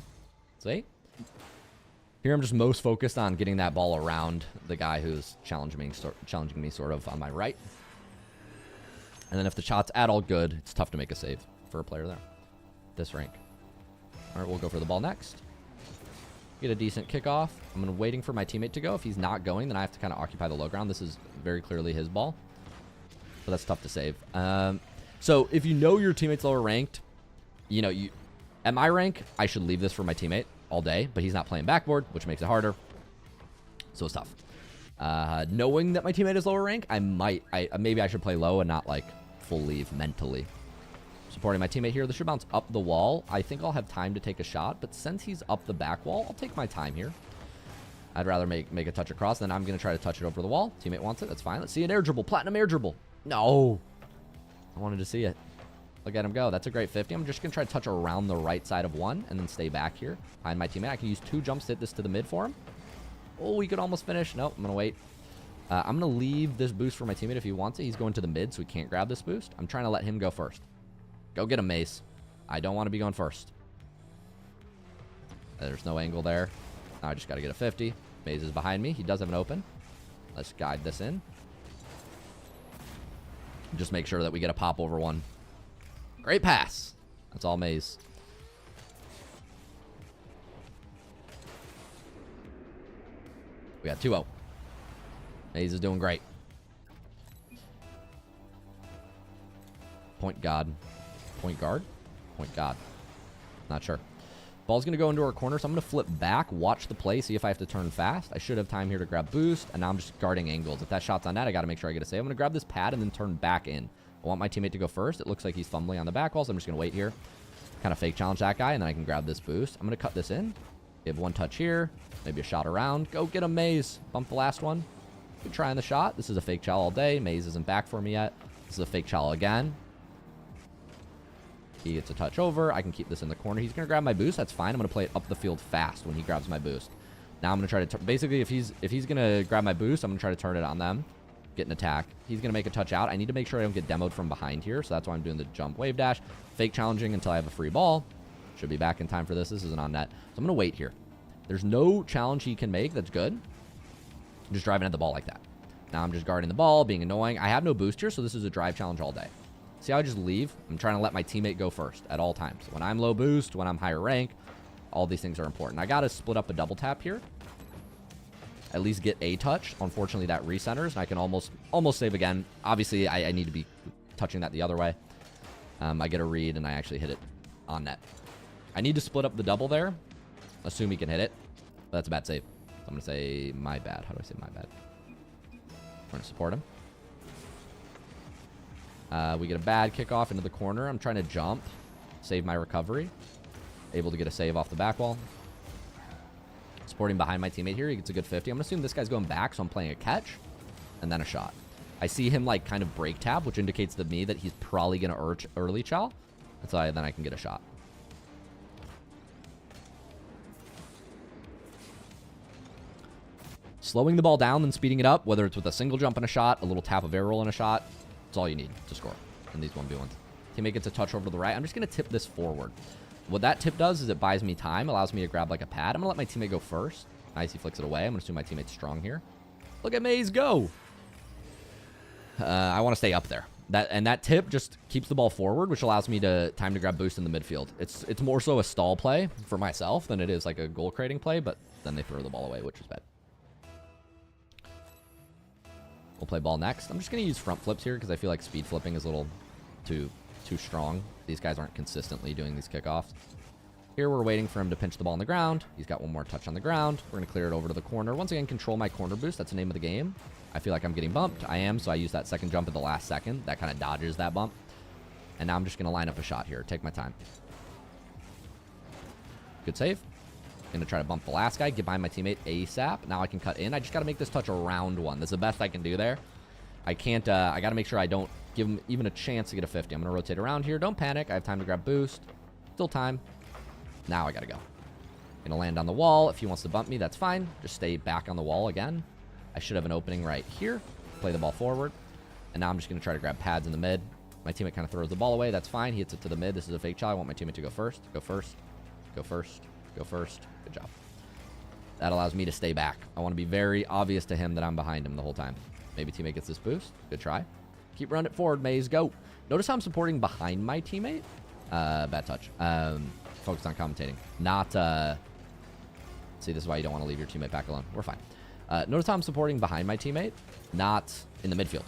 See? Here I'm just most focused on getting that ball around the guy who's challenging me sort of on my right. And then if the shot's at all good, it's tough to make a save for a player there. This rank. All right, we'll go for the ball next. Get a decent kickoff. I'm waiting for my teammate to go. If he's not going, then I have to kind of occupy the low ground. This is very clearly his ball. But that's tough to save. So if you know your teammate's lower ranked, at my rank, I should leave this for my teammate all day. But he's not playing backboard, which makes it harder. So it's tough. Knowing that my teammate is lower rank, maybe I should play low and not like full leave mentally. Supporting my teammate here. This should bounce up the wall. I think I'll have time to take a shot, but since he's up the back wall, I'll take my time here. I'd rather make a touch across, then I'm going to try to touch it over the wall. Teammate wants it. That's fine. Let's see an air dribble. Platinum air dribble. No. I wanted to see it. Look at him go. That's a great 50. I'm just going to try to touch around the right side of 1 and then stay back here behind my teammate. I can use 2 jumps to hit this to the mid for him. Oh, we could almost finish. Nope, I'm going to wait. I'm going to leave this boost for my teammate if he wants it. He's going to the mid, so he can't grab this boost. I'm trying to let him go first. Go get him, Mace. I don't want to be going first. There's no angle there. Now I just got to get a 50. Maze is behind me. He does have an open. Let's guide this in. Just make sure that we get a pop over 1. Great pass. That's all Maze. We got 2-0. Maze is doing great. Point God. Point guard? Point God. Not sure. Ball's going to go into our corner, so I'm going to flip back, watch the play, see if I have to turn fast. I should have time here to grab boost, and now I'm just guarding angles. If that shot's on net, I got to make sure I get a save. I'm going to grab this pad and then turn back in. I want my teammate to go first. It looks like he's fumbling on the back wall, so I'm just going to wait here. Kind of fake challenge that guy, and then I can grab this boost. I'm going to cut this in. Give one touch here. Maybe a shot around. Go get him, Maze. Bump the last one. Good try on the shot. This is a fake chow all day. Maze isn't back for me yet. This is a fake chow again. He gets a touch over. I can keep this in the corner. He's going to grab my boost. That's fine. I'm going to play it up the field fast when he grabs my boost. Now I'm going to try to... basically, if he's going to grab my boost, I'm going to try to turn it on them. Get an attack. He's going to make a touch out. I need to make sure I don't get demoed from behind here, so that's why I'm doing the jump wave dash. Fake challenging until I have a free ball. Should be back in time for this. This isn't on net. So I'm going to wait here. There's no challenge he can make that's good. I'm just driving at the ball like that. Now I'm just guarding the ball, being annoying. I have no boost here, so this is a drive challenge all day. See how I just leave? I'm trying to let my teammate go first at all times. When I'm low boost, when I'm higher rank, all these things are important. I got to split up a double tap here. At least get a touch. Unfortunately, that recenters, and I can almost save again. Obviously, I need to be touching that the other way. I get a read, and I actually hit it on net. I need to split up the double there. Assume he can hit it. But that's a bad save. So I'm going to say my bad. How do I say my bad? I'm going to support him. We get a bad kickoff into the corner. I'm trying to jump. Save my recovery. Able to get a save off the back wall. Supporting behind my teammate here. He gets a good 50. I'm going to assume this guy's going back, so I'm playing a catch. And then a shot. I see him like kind of break tab, which indicates to me that he's probably going to early chow. So then I can get a shot. Slowing the ball down and speeding it up, whether it's with a single jump and a shot, a little tap of air roll and a shot, it's all you need to score in these 1v1s. Teammate gets a touch over to the right. I'm just going to tip this forward. What that tip does is it buys me time, allows me to grab like a pad. I'm going to let my teammate go first. Nice, he flicks it away. I'm going to assume my teammate's strong here. Look at Maze go. I want to stay up there. That tip just keeps the ball forward, which allows me time to grab boost in the midfield. It's more so a stall play for myself than it is like a goal creating play, but then they throw the ball away, which is bad. We'll play ball next. I'm just going to use front flips here because I feel like speed flipping is a little too strong. These guys aren't consistently doing these kickoffs. Here we're waiting for him to pinch the ball on the ground. He's got one more touch on the ground. We're going to clear it over to the corner. Once again, control my corner boost. That's the name of the game. I feel like I'm getting bumped. I am, so I use that second jump at the last second. That kind of dodges that bump. And now I'm just going to line up a shot here. Take my time. Good save. Going to try to bump the last guy. Get behind my teammate ASAP. Now I can cut in. I just got to make this touch around one. That's the best I can do there. I can't, I got to make sure I don't give him even a chance to get a 50. I'm going to rotate around here. Don't panic. I have time to grab boost. Still time. Now I got to go. Going to land on the wall. If he wants to bump me, that's fine. Just stay back on the wall again. I should have an opening right here. Play the ball forward. And now I'm just going to try to grab pads in the mid. My teammate kind of throws the ball away. That's fine. He hits it to the mid. This is a fake shot. I want my teammate to go first. Go first. Go first. Go first. Good job. That allows me to stay back. I want to be very obvious to him that I'm behind him the whole time. Maybe teammate gets this boost. Good try. Keep running it forward, Maze. Go. Notice how I'm supporting behind my teammate. Bad touch. Focus on commentating. Not, see, this is why you don't want to leave your teammate back alone. We're fine. Notice how I'm supporting behind my teammate, not in the midfield.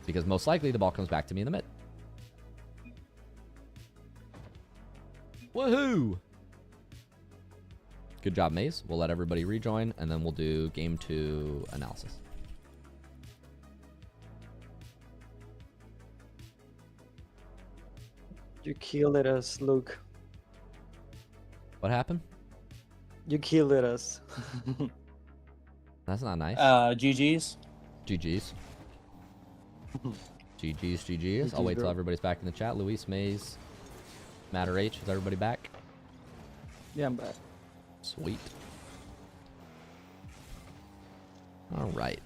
Because most likely the ball comes back to me in the mid. Woohoo! Good job, Maze. We'll let everybody rejoin, and then we'll do game 2 analysis. You killed us, Luke. What happened? You killed us. That's not nice. GG's. GG's. GG's. I'll wait till everybody's back in the chat. Luis, Maze, Matter H. Is everybody back? Yeah, I'm back. Sweet. All right.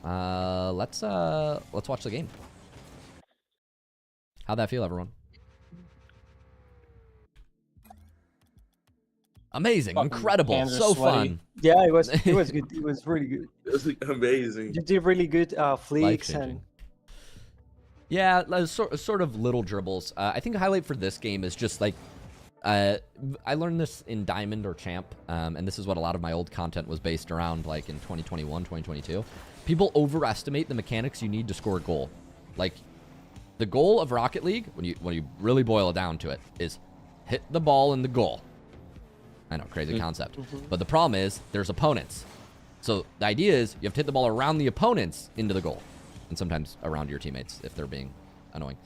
Let's watch the game. How'd that feel, everyone? Amazing, Fucking incredible, hands are so sweaty. fun. Yeah, it was good. It was really good. It was amazing. You did really good flicks Life-changing. and Yeah, sort of little dribbles. I think a highlight for this game is just like I learned this in Diamond or Champ, and this is what a lot of my old content was based around, like in 2021, 2022. People overestimate the mechanics you need to score a goal. Like, the goal of Rocket League, when you really boil it down to it, is hit the ball in the goal. I know, crazy concept. But the problem is, there's opponents. So the idea is, you have to hit the ball around the opponents into the goal. And sometimes around your teammates, if they're being annoying.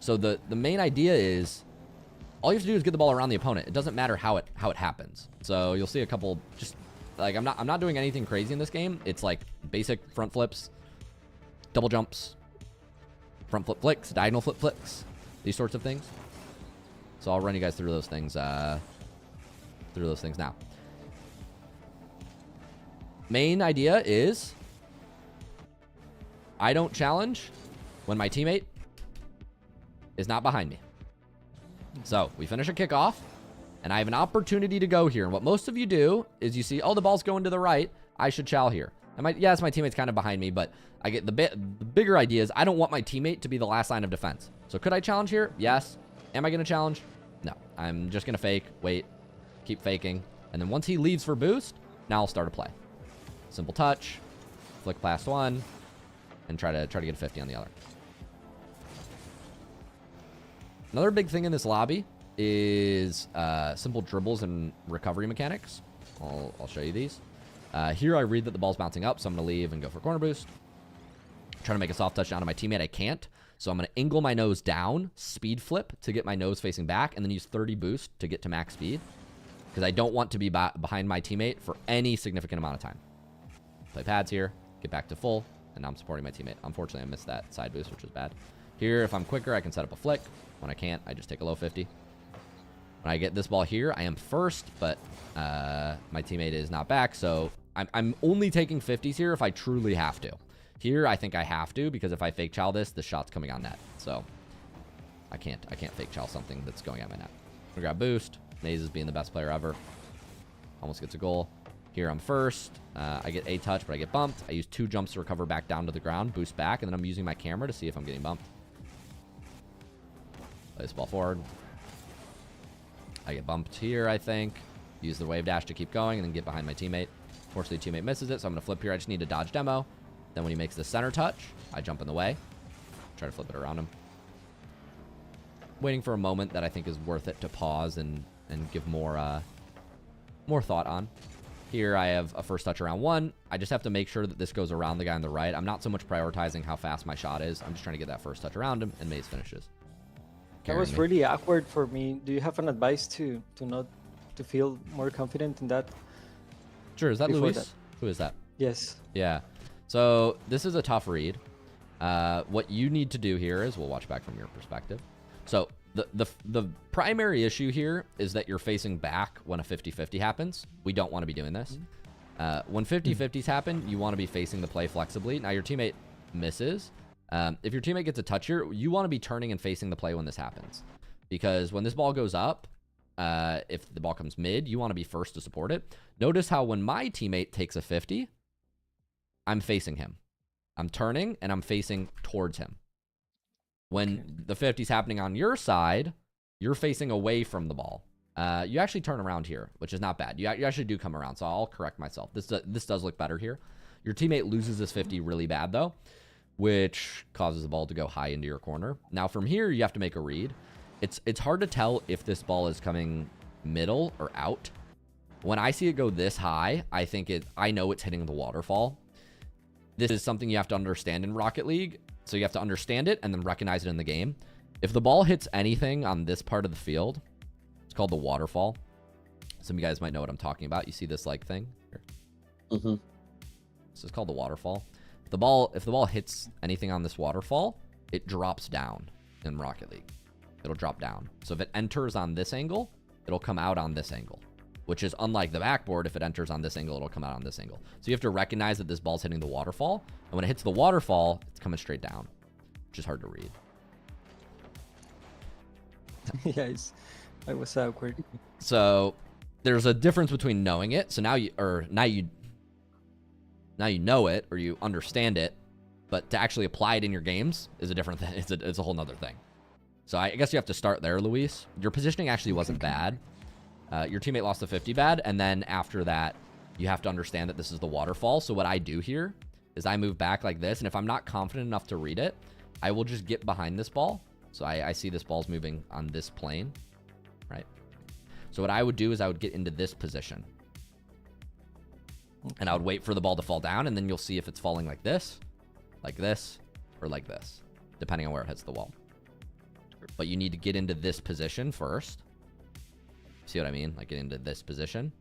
So the main idea is, all you have to do is get the ball around the opponent. It doesn't matter how it happens. So you'll see a couple, just like I'm not doing anything crazy in this game. It's like basic front flips, double jumps, front flip flicks, diagonal flip flicks, these sorts of things. So I'll run you guys through those things now. Main idea is, I don't challenge when my teammate is not behind me. So we finish a kickoff, and I have an opportunity to go here. And what most of you do is you see, oh, the ball's going to the right. I should chow here. And yes, my teammate's kind of behind me, but I get the bigger idea is I don't want my teammate to be the last line of defense. So could I challenge here? Yes. Am I going to challenge? No. I'm just going to fake, wait, keep faking. And then once he leaves for boost, now I'll start a play. Simple touch, flick past one, and try to get a 50 on the other. Another big thing in this lobby is simple dribbles and recovery mechanics. I'll show you these. Here I read that the ball's bouncing up, so I'm going to leave and go for corner boost. Trying to make a soft touch down to my teammate. I can't. So I'm going to angle my nose down, speed flip to get my nose facing back, and then use 30 boost to get to max speed. Because I don't want to be behind my teammate for any significant amount of time. Play pads here, get back to full, and now I'm supporting my teammate. Unfortunately, I missed that side boost, which was bad. Here, if I'm quicker, I can set up a flick. When I can't, I just take a low 50. When I get this ball here, I am first, but my teammate is not back, so I'm only taking 50s here if I truly have to. Here, I think I have to, because if I fake chow this, the shot's coming on net. So I can't fake chow something that's going at my net. I'm gonna grab boost. Maze is being the best player ever. Almost gets a goal. Here I'm first. I get a touch, but I get bumped. I use 2 jumps to recover back down to the ground, boost back, and then I'm using my camera to see if I'm getting bumped. Play this ball forward. I get bumped here, I think. Use the wave dash to keep going and then get behind my teammate. Fortunately, teammate misses it, so I'm going to flip here. I just need to dodge demo. Then when he makes the center touch, I jump in the way. Try to flip it around him. Waiting for a moment that I think is worth it to pause and give more thought on. Here I have a first touch around 1. I just have to make sure that this goes around the guy on the right. I'm not so much prioritizing how fast my shot is. I'm just trying to get that first touch around him, and Maze finishes. That was really awkward for me. Do you have an advice to feel more confident in that? Sure. Is that Luis? Who is that? Yes. Yeah. So this is a tough read. What you need to do here is, we'll watch back from your perspective. So the primary issue here is that you're facing back when a 50-50 happens. We don't want to be doing this. When 50-50s happen, you want to be facing the play flexibly. Now your teammate misses. If your teammate gets a touch here, you want to be turning and facing the play when this happens. Because when this ball goes up, if the ball comes mid, you want to be first to support it. Notice how when my teammate takes a 50, I'm facing him. I'm turning and I'm facing towards him. When the 50's happening on your side, you're facing away from the ball. You actually turn around here, which is not bad. You actually do come around, so I'll correct myself. This does look better here. Your teammate loses this 50 really bad, though, which causes the ball to go high into your corner. Now, from here, you have to make a read. It's hard to tell if this ball is coming middle or out. When I see it go this high, I know it's hitting the waterfall. This is something you have to understand in Rocket League. So you have to understand it and then recognize it in the game. If the ball hits anything on this part of the field, it's called the waterfall. Some of you guys might know what I'm talking about. You see this like thing here? Mm-hmm. This is called the waterfall. If the ball hits anything on this waterfall, it drops down in Rocket League. It'll drop down. So if it enters on this angle, it'll come out on this angle, which is unlike the backboard. If it enters on this angle, it'll come out on this angle. So you have to recognize that this ball's hitting the waterfall. And when it hits the waterfall, it's coming straight down, which is hard to read. Yes, that was awkward. So there's a difference between knowing it. So now you know it or you understand it, but to actually apply it in your games is a different thing. It's a whole nother thing. So I guess you have to start there, Luis. Your positioning actually wasn't bad. Your teammate lost the 50 bad, and then after that, you have to understand that this is the waterfall. So what I do here is I move back like this, and if I'm not confident enough to read it, I will just get behind this ball. So I see this ball's moving on this plane, right? So what I would do is I would get into this position. And I would wait for the ball to fall down, and then you'll see if it's falling like this, or like this, depending on where it hits the wall. But you need to get into this position first. See what I mean? Like get into this position,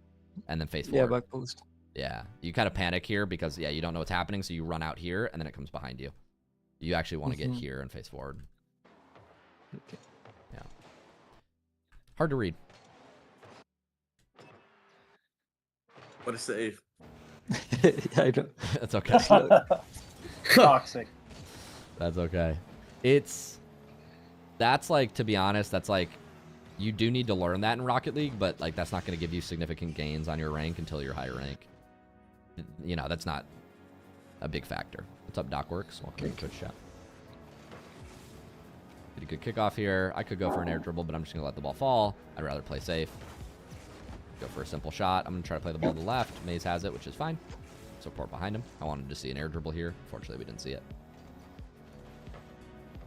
and then face forward. Yeah, back post. Yeah, you kind of panic here because, yeah, you don't know what's happening, so you run out here, and then it comes behind you. You actually want to get here and face forward. Okay. Yeah. Hard to read. What a save. Yeah, I know. That's okay. Toxic. That's okay. That's like, to be honest, that's like, you do need to learn that in Rocket League, but like that's not going to give you significant gains on your rank until you're higher rank. You know, that's not a big factor. What's up, DocWorks? Welcome to the Twitch chat. Get a good kickoff here. I could go for an air dribble, but I'm just going to let the ball fall. I'd rather play safe. Go for a simple shot. I'm going to try to play the ball to the left. Maze has it, which is fine. Support behind him. I wanted to see an air dribble here. Fortunately, we didn't see it.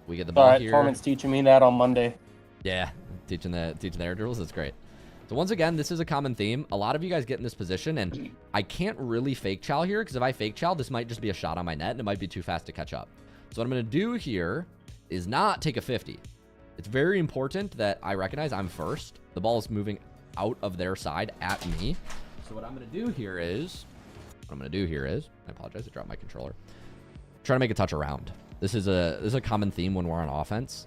We get the ball here. Torment's teaching me that on Monday. Yeah, teaching the air dribbles. That's great. So once again, this is a common theme. A lot of you guys get in this position, and I can't really fake chow here, because if I fake chow, this might just be a shot on my net, and it might be too fast to catch up. So what I'm going to do here is not take a 50. It's very important that I recognize I'm first. The ball is moving out of their side at me. So what I'm going to do here is, I apologize, I dropped my controller. Try to make a touch around. This is a common theme when we're on offense.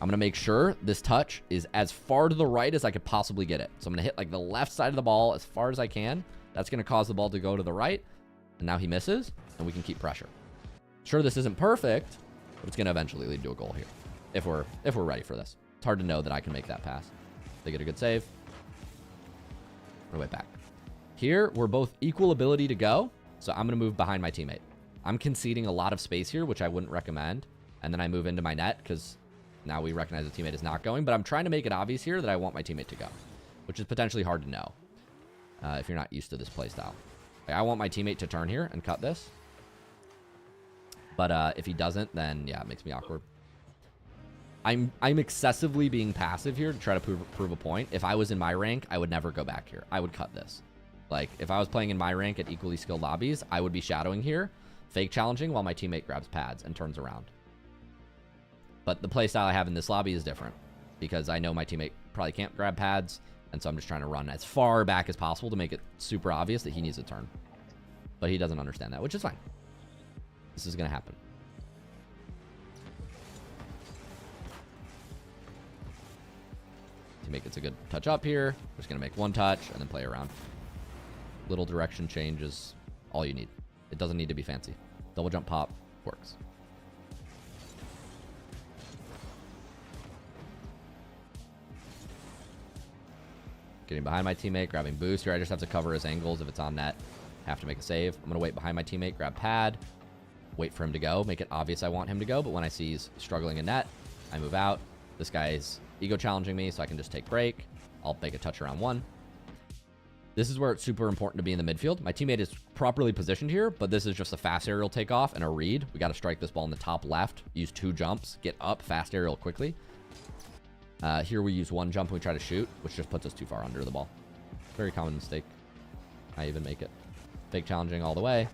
I'm going to make sure this touch is as far to the right as I could possibly get it. So I'm going to hit like the left side of the ball as far as I can. That's going to cause the ball to go to the right. And now he misses, and we can keep pressure. Sure, this isn't perfect, but it's going to eventually lead to a goal here. If we're ready for this. It's hard to know that I can make that pass. They get a good save. We're way back. Here, we're both equal ability to go, so I'm going to move behind my teammate. I'm conceding a lot of space here, which I wouldn't recommend. And then I move into my net, because now we recognize the teammate is not going, but I'm trying to make it obvious here that I want my teammate to go, which is potentially hard to know if you're not used to this play style. Like, I want my teammate to turn here and cut this, but if he doesn't, then yeah, it makes me awkward. I'm excessively being passive here to try to prove a point. If I was in my rank, I would never go back here. I would cut this. Like, if I was playing in my rank at equally skilled lobbies, I would be shadowing here, fake challenging while my teammate grabs pads and turns around. But the playstyle I have in this lobby is different because I know my teammate probably can't grab pads, and so I'm just trying to run as far back as possible to make it super obvious that he needs a turn. But he doesn't understand that, which is fine. This is going to happen. Teammate gets a good touch up here. We're just going to make one touch and then play around. Little direction change is all you need. It doesn't need to be fancy. Double jump pop works. Getting behind my teammate, grabbing boost here. I just have to cover his angles if it's on net. Have to make a save. I'm going to wait behind my teammate, grab pad, wait for him to go, make it obvious I want him to go, but when I see he's struggling in net, I move out. This guy's ego challenging me, so I can just take break. I'll make a touch around one. This is where it's super important to be in the midfield. My teammate is properly positioned here, but this is just a fast aerial takeoff and a read. We got to strike this ball in the top left, use 2 jumps, get up, fast aerial quickly. Here we use 1 jump and we try to shoot, which just puts us too far under the ball. Very common mistake. I even make it. Fake challenging all the way.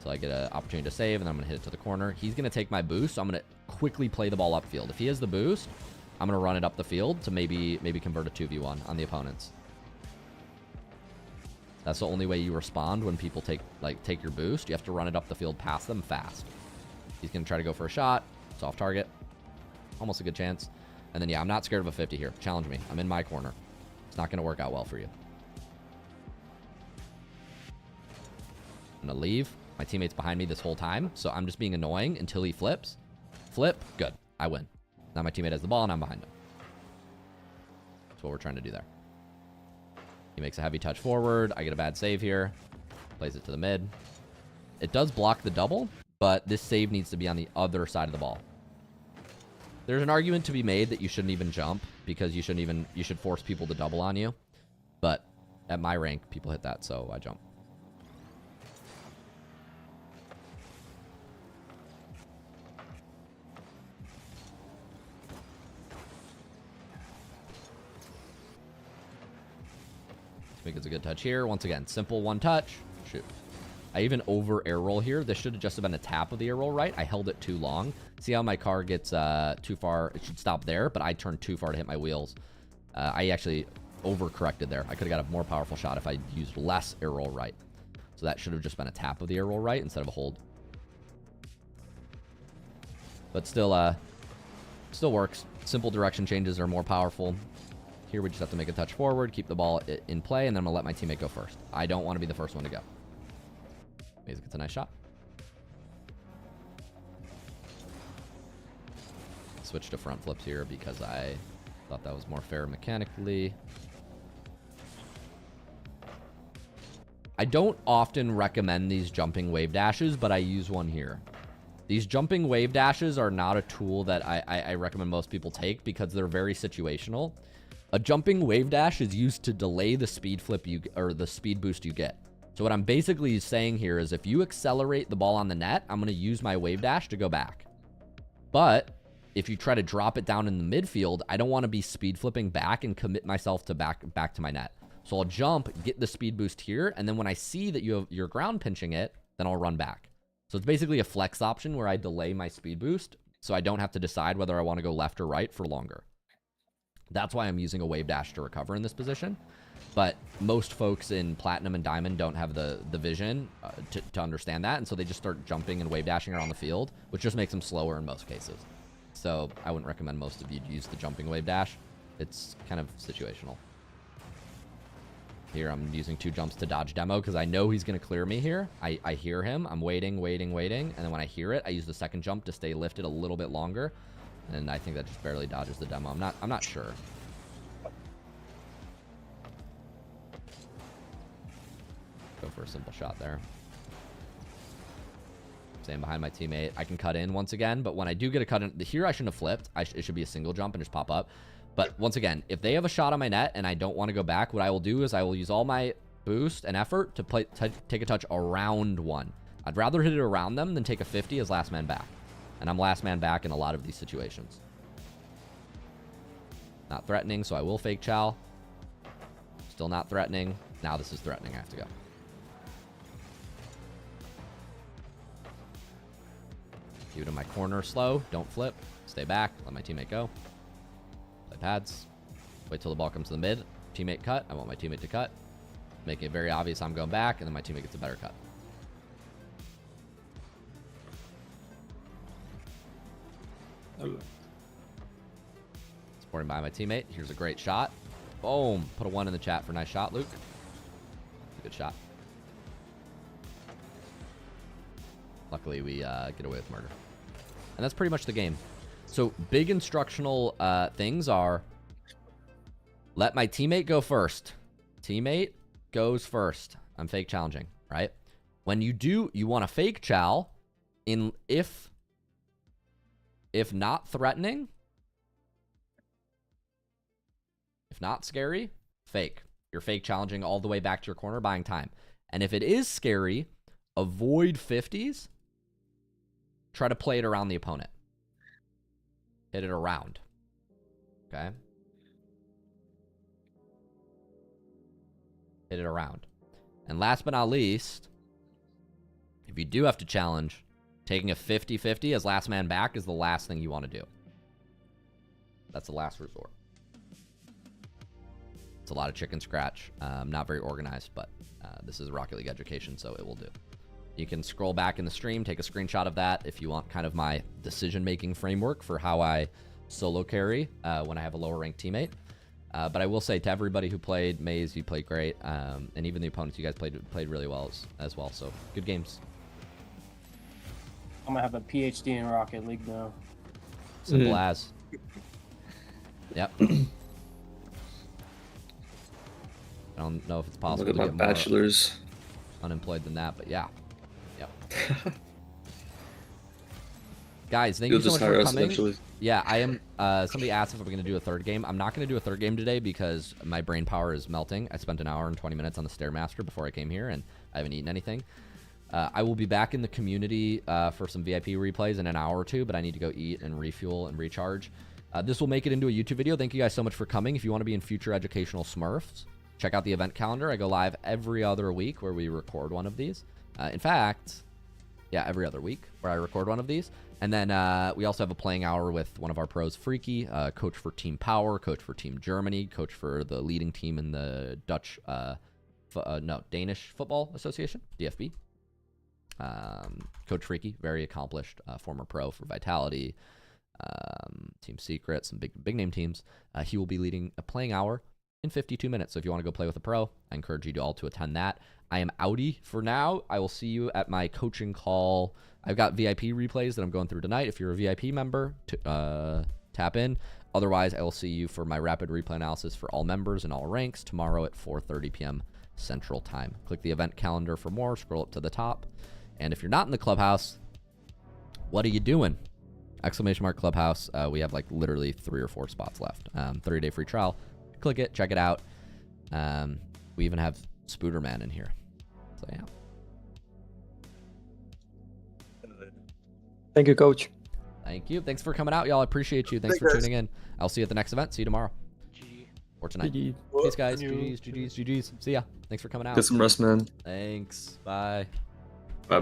So I get an opportunity to save, and then I'm going to hit it to the corner. He's going to take my boost, so I'm going to quickly play the ball upfield. If he has the boost, I'm going to run it up the field to maybe convert a 2v1 on the opponents. That's the only way you respond when people take your boost. You have to run it up the field past them fast. He's going to try to go for a shot. It's off target. Almost a good chance. And then, yeah, I'm not scared of a 50 here. Challenge me. I'm in my corner. It's not going to work out well for you. I'm going to leave. My teammate's behind me this whole time, so I'm just being annoying until he flips. Flip. Good. I win. Now my teammate has the ball, and I'm behind him. That's what we're trying to do there. He makes a heavy touch forward. I get a bad save here. Plays it to the mid. It does block the double, but this save needs to be on the other side of the ball. There's an argument to be made that you shouldn't even jump because you should force people to double on you. But at my rank, people hit that, so I jump. I think it's a good touch here. Once again, simple one touch. Shoot. I even over air roll here. This should have just been a tap of the air roll, right? I held it too long. See how my car gets too far? It should stop there, but I turned too far to hit my wheels. I actually overcorrected there. I could have got a more powerful shot if I used less air roll right. So that should have just been a tap of the air roll right instead of a hold. But still works. Simple direction changes are more powerful. Here we just have to make a touch forward, keep the ball in play, and then I'm going to let my teammate go first. I don't want to be the first one to go. Amazing, it's a nice shot. Switch to front flips here because I thought that was more fair mechanically. I don't often recommend these jumping wave dashes, but I use one here. These jumping wave dashes are not a tool that I recommend most people take because they're very situational. A jumping wave dash is used to delay the speed flip or the speed boost you get. So what I'm basically saying here is if you accelerate the ball on the net, I'm going to use my wave dash to go back. But if you try to drop it down in the midfield, I don't want to be speed flipping back and commit myself to back to my net. So I'll jump, get the speed boost here, and then when I see that you're ground pinching it, then I'll run back. So it's basically a flex option where I delay my speed boost so I don't have to decide whether I want to go left or right for longer. That's why I'm using a wave dash to recover in this position. But most folks in Platinum and Diamond don't have the vision to understand that, and so they just start jumping and wave dashing around the field, which just makes them slower in most cases. So I wouldn't recommend most of you to use the jumping wave dash. It's kind of situational. Here I'm using 2 jumps to dodge demo because I know he's going to clear me here. I hear him. I'm waiting, and then when I hear it, I use the second jump to stay lifted a little bit longer. And I think that just barely dodges the demo. I'm not sure. Go for a simple shot there. Staying behind my teammate. I can cut in once again, but when I do get a cut in, here I shouldn't have flipped. It should be a single jump and just pop up. But once again, if they have a shot on my net and I don't want to go back, what I will do is I will use all my boost and effort to take a touch around one. I'd rather hit it around them than take a 50 as last man back. And I'm last man back in a lot of these situations. Not threatening, so I will fake chow. Still not threatening. Now this is threatening. I have to go. Keep it in my corner slow. Don't flip. Stay back. Let my teammate go. Play pads. Wait till the ball comes to the mid. Teammate cut. I want my teammate to cut. Making it very obvious I'm going back, and then my teammate gets a better cut. Supporting by my teammate. Here's a great shot. Boom. Put a 1 in the chat for nice shot, Luke. Good shot. Luckily, we get away with murder. And that's pretty much the game. So big instructional things are let my teammate go first. Teammate goes first. I'm fake challenging, right? When you do, you want to fake chow if not threatening, if not scary, fake. You're fake challenging all the way back to your corner, buying time. And if it is scary, avoid 50s. Try to play it around the opponent. Hit it around. Okay? Hit it around. And last but not least, if you do have to challenge, taking a 50-50 as last man back is the last thing you want to do. That's the last resort. It's a lot of chicken scratch. Not very organized, but this is Rocket League education, so it will do. You can scroll back in the stream, take a screenshot of that if you want kind of my decision-making framework for how I solo carry when I have a lower-ranked teammate. But I will say to everybody who played, Maze, you played great, and even the opponents you guys played really well as well. So good games. I'm gonna have a PhD in Rocket League now. Simple as. Yep. I don't know if it's possible Look at to my get bachelor's more unemployed than that, but yeah. Yep. Guys, thank you so much for coming. Yeah, I am. Somebody asked if I'm going to do a third game. I'm not going to do a third game today because my brain power is melting. I spent an hour and 20 minutes on the Stairmaster before I came here, and I haven't eaten anything. I will be back in the community for some VIP replays in an hour or two, but I need to go eat and refuel and recharge. This will make it into a YouTube video. Thank you guys so much for coming. If you want to be in future educational Smurfs, check out the event calendar. I go live every other week where we record one of these. In fact, yeah, every other week where I record one of these. And then we also have a playing hour with one of our pros, Freaky, coach for Team Power, coach for Team Germany, coach for the leading team in the Dutch, Danish Football Association, DFB. Coach Freaky, very accomplished former pro for Vitality, Team Secret, some big name teams. He will be leading a playing hour in 52 minutes. So if you want to go play with a pro, I encourage you all to attend that. I am outie for now. I will see you at my coaching call. I've got VIP replays that I'm going through tonight. If you're a VIP member, tap in. Otherwise, I will see you for my rapid replay analysis for all members and all ranks tomorrow at 4:30 p.m. Central Time. Click the event calendar for more. Scroll up to the top. And if you're not in the clubhouse, what are you doing? !Clubhouse. We have like literally 3 or 4 spots left. 30-day free trial. Click it. Check it out. We even have Spooderman in here. So yeah. Thank you, Coach. Thank you. Thanks for coming out, y'all. I appreciate you. Thanks for tuning in. I'll see you at the next event. See you tomorrow. Or tonight. GG. Peace, guys. GG's. See ya. Thanks for coming out. Get some rest, man. Thanks. Bye. Bye-bye.